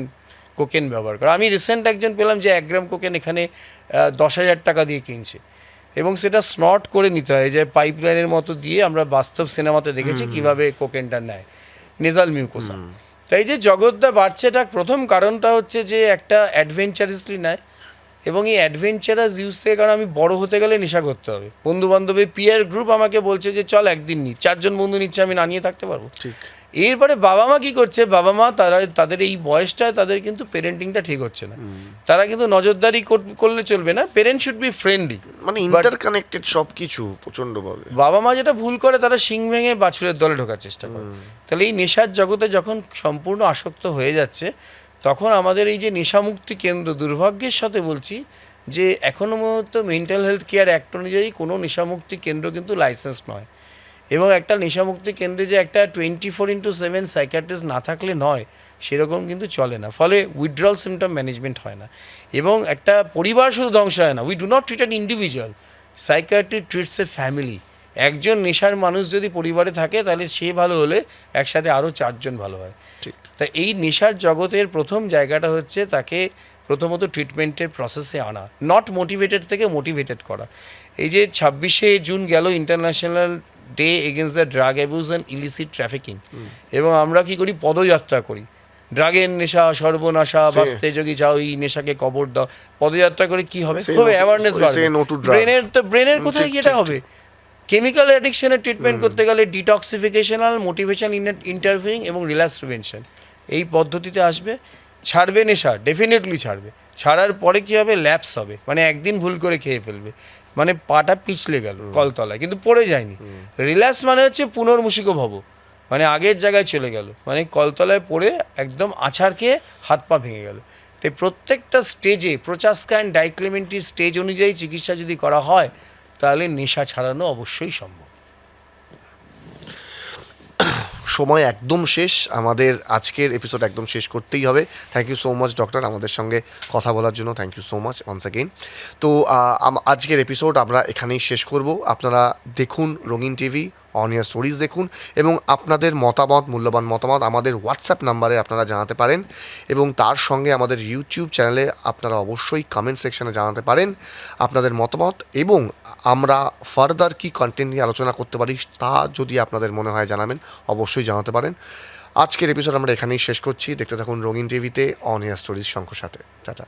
কোকেন ব্যবহার করে। আমি রিসেন্ট একজন পেলাম যে 1 গ্রাম কোকেন এখানে 10,000 টাকা দিয়ে কিনছে, এবং সেটা স্নট করে নিতে হয়, যে পাইপলাইনের মতো দিয়ে, আমরা বাস্তব সিনেমাতে দেখেছি কীভাবে কোকেনটা নেয়, নেজাল মিউকোসা। তাই যে জগৎটা বাড়ছে, এটা প্রথম কারণটা হচ্ছে যে একটা অ্যাডভেঞ্চারাসলি নেয়, এবং এই অ্যাডভেঞ্চারাস ইউজ থেকে, কারণ আমি বড় হতে গেলে নেশা করতে হবে, বন্ধু বান্ধবের পিয়ার গ্রুপ আমাকে বলছে যে চল একদিন নি, 4 জন বন্ধু নিচ্ছে, আমি না নিয়ে থাকতে পারবো? ঠিক। এরপরে বাবা মা কী করছে, বাবা মা তারা তাদের এই বয়সটায় তাদের কিন্তু পেরেন্টিংটা ঠিক হচ্ছে না, তারা কিন্তু নজরদারি করলে চলবে না, পেরেন্ট শুড বি ফ্রেন্ডলি। মানে ইন্টারকানেক্টেড সব কিছু প্রচণ্ডভাবে। বাবা মা যেটা ভুল করে, তারা শিং ভেঙে বাছুরের দলে ঢোকার চেষ্টা করে। তাহলে এই নেশার জগতে যখন সম্পূর্ণ আসক্ত হয়ে যাচ্ছে, তখন আমাদের এই যে নেশামুক্তি কেন্দ্র, দুর্ভাগ্যের সাথে বলছি যে এখনও মূলত মেন্টাল হেলথ কেয়ার অ্যাক্ট অনুযায়ী কোনো নেশামুক্তি কেন্দ্র কিন্তু লাইসেন্স নয়, এবং একটা নেশামুক্তি কেন্দ্রে যে একটা 24/7 সাইকিয়াট্রিস্ট না থাকলে নয়, সেরকম কিন্তু চলে না। ফলে উইথড্রল সিমটম ম্যানেজমেন্ট হয় না, এবং একটা পরিবার শুধু ধ্বংস হয় না। We do not treat an individual, psychiatry treats A family. একজন নেশার মানুষ যদি পরিবারে থাকে, তাহলে সে ভালো হলে একসাথে আরও 4জন ভালো হয়। ঠিক। তা এই নেশার জগতের প্রথম জায়গাটা হচ্ছে তাকে প্রথমত ট্রিটমেন্টের প্রসেসে আনা, নট মোটিভেটেড থেকে মোটিভেটেড করা। এই যে 26শে জুন গেল international day against the drug abuse and illicit trafficking, এবং আমরা কি করি, পদযাত্রা করি, ড্রাগের নেশা সর্বনাশা, বাঁচতে যোগী যাও, এই নেশাকে কবর দাও। পদযাত্রা করে কি হবে, খুব অ্যাওয়ারনেস বাড়বে। ব্রেনের কোথায় কি এটা হবে? কেমিক্যাল অ্যাডিকশনের ট্রিটমেন্ট করতে গেলে ডিটক্সিফিকেশনাল, মোটিভেশন ইন্টারভিউইং এবং রিল্যাক্স প্রিভেনশন, এই পদ্ধতিতে আসবে, ছাড়বে নেশা, ডেফিনেটলি ছাড়বে। ছাড়ার পরে কী হবে, ল্যাপস হবে, মানে একদিন ভুল করে খেয়ে ফেলবে, মানে পাটা পিছলে গেল কলতলায়, কিন্তু পড়ে যায়নি। রিল্যাক্স মানে হচ্ছে পুনর্মূষিক ভব, মানে আগের জায়গায় চলে গেল, মানে কলতলায় পড়ে একদম আছাড় খেয়ে হাত পা ভেঙে গেল। তাই প্রত্যেকটা স্টেজে প্রোচাস্কা অ্যান্ড ডাইক্লেমেন্টির স্টেজ অনুযায়ী চিকিৎসা যদি করা হয়, তাহলে নেশা ছাড়ানো অবশ্যই সম্ভব। সময় একদম শেষ, আমাদের আজকের এপিসোড একদম শেষ করতেই হবে। Thank you so much doctor, আমাদের সঙ্গে কথা বলার জন্য। Thank you so much once again. তো আজকের এপিসোড আমরা এখানেই শেষ করব। আপনারা দেখুন রঙিন টিভি, অন ইয়ার স্টোরিজ দেখুন, এবং আপনাদের মতামত, মূল্যবান মতামত আমাদের হোয়াটসঅ্যাপ নাম্বারে আপনারা জানাতে পারেন, এবং তার সঙ্গে আমাদের ইউটিউব চ্যানেলে আপনারা অবশ্যই কমেন্ট সেকশনে জানাতে পারেন আপনাদের মতামত, এবং আমরা ফার্দার কি কন্টেন্ট নিয়ে আলোচনা করতে পারি তা যদি আপনাদের মনে হয় জানাবেন, অবশ্যই জানাতে পারেন। আজকের এপিসোড আমরা এখানেই শেষ করছি। দেখতে থাকুন রঙিন টিভিতে, অন ইয়ার স্টোরিজ শঙ্কর সাথে। টাটা।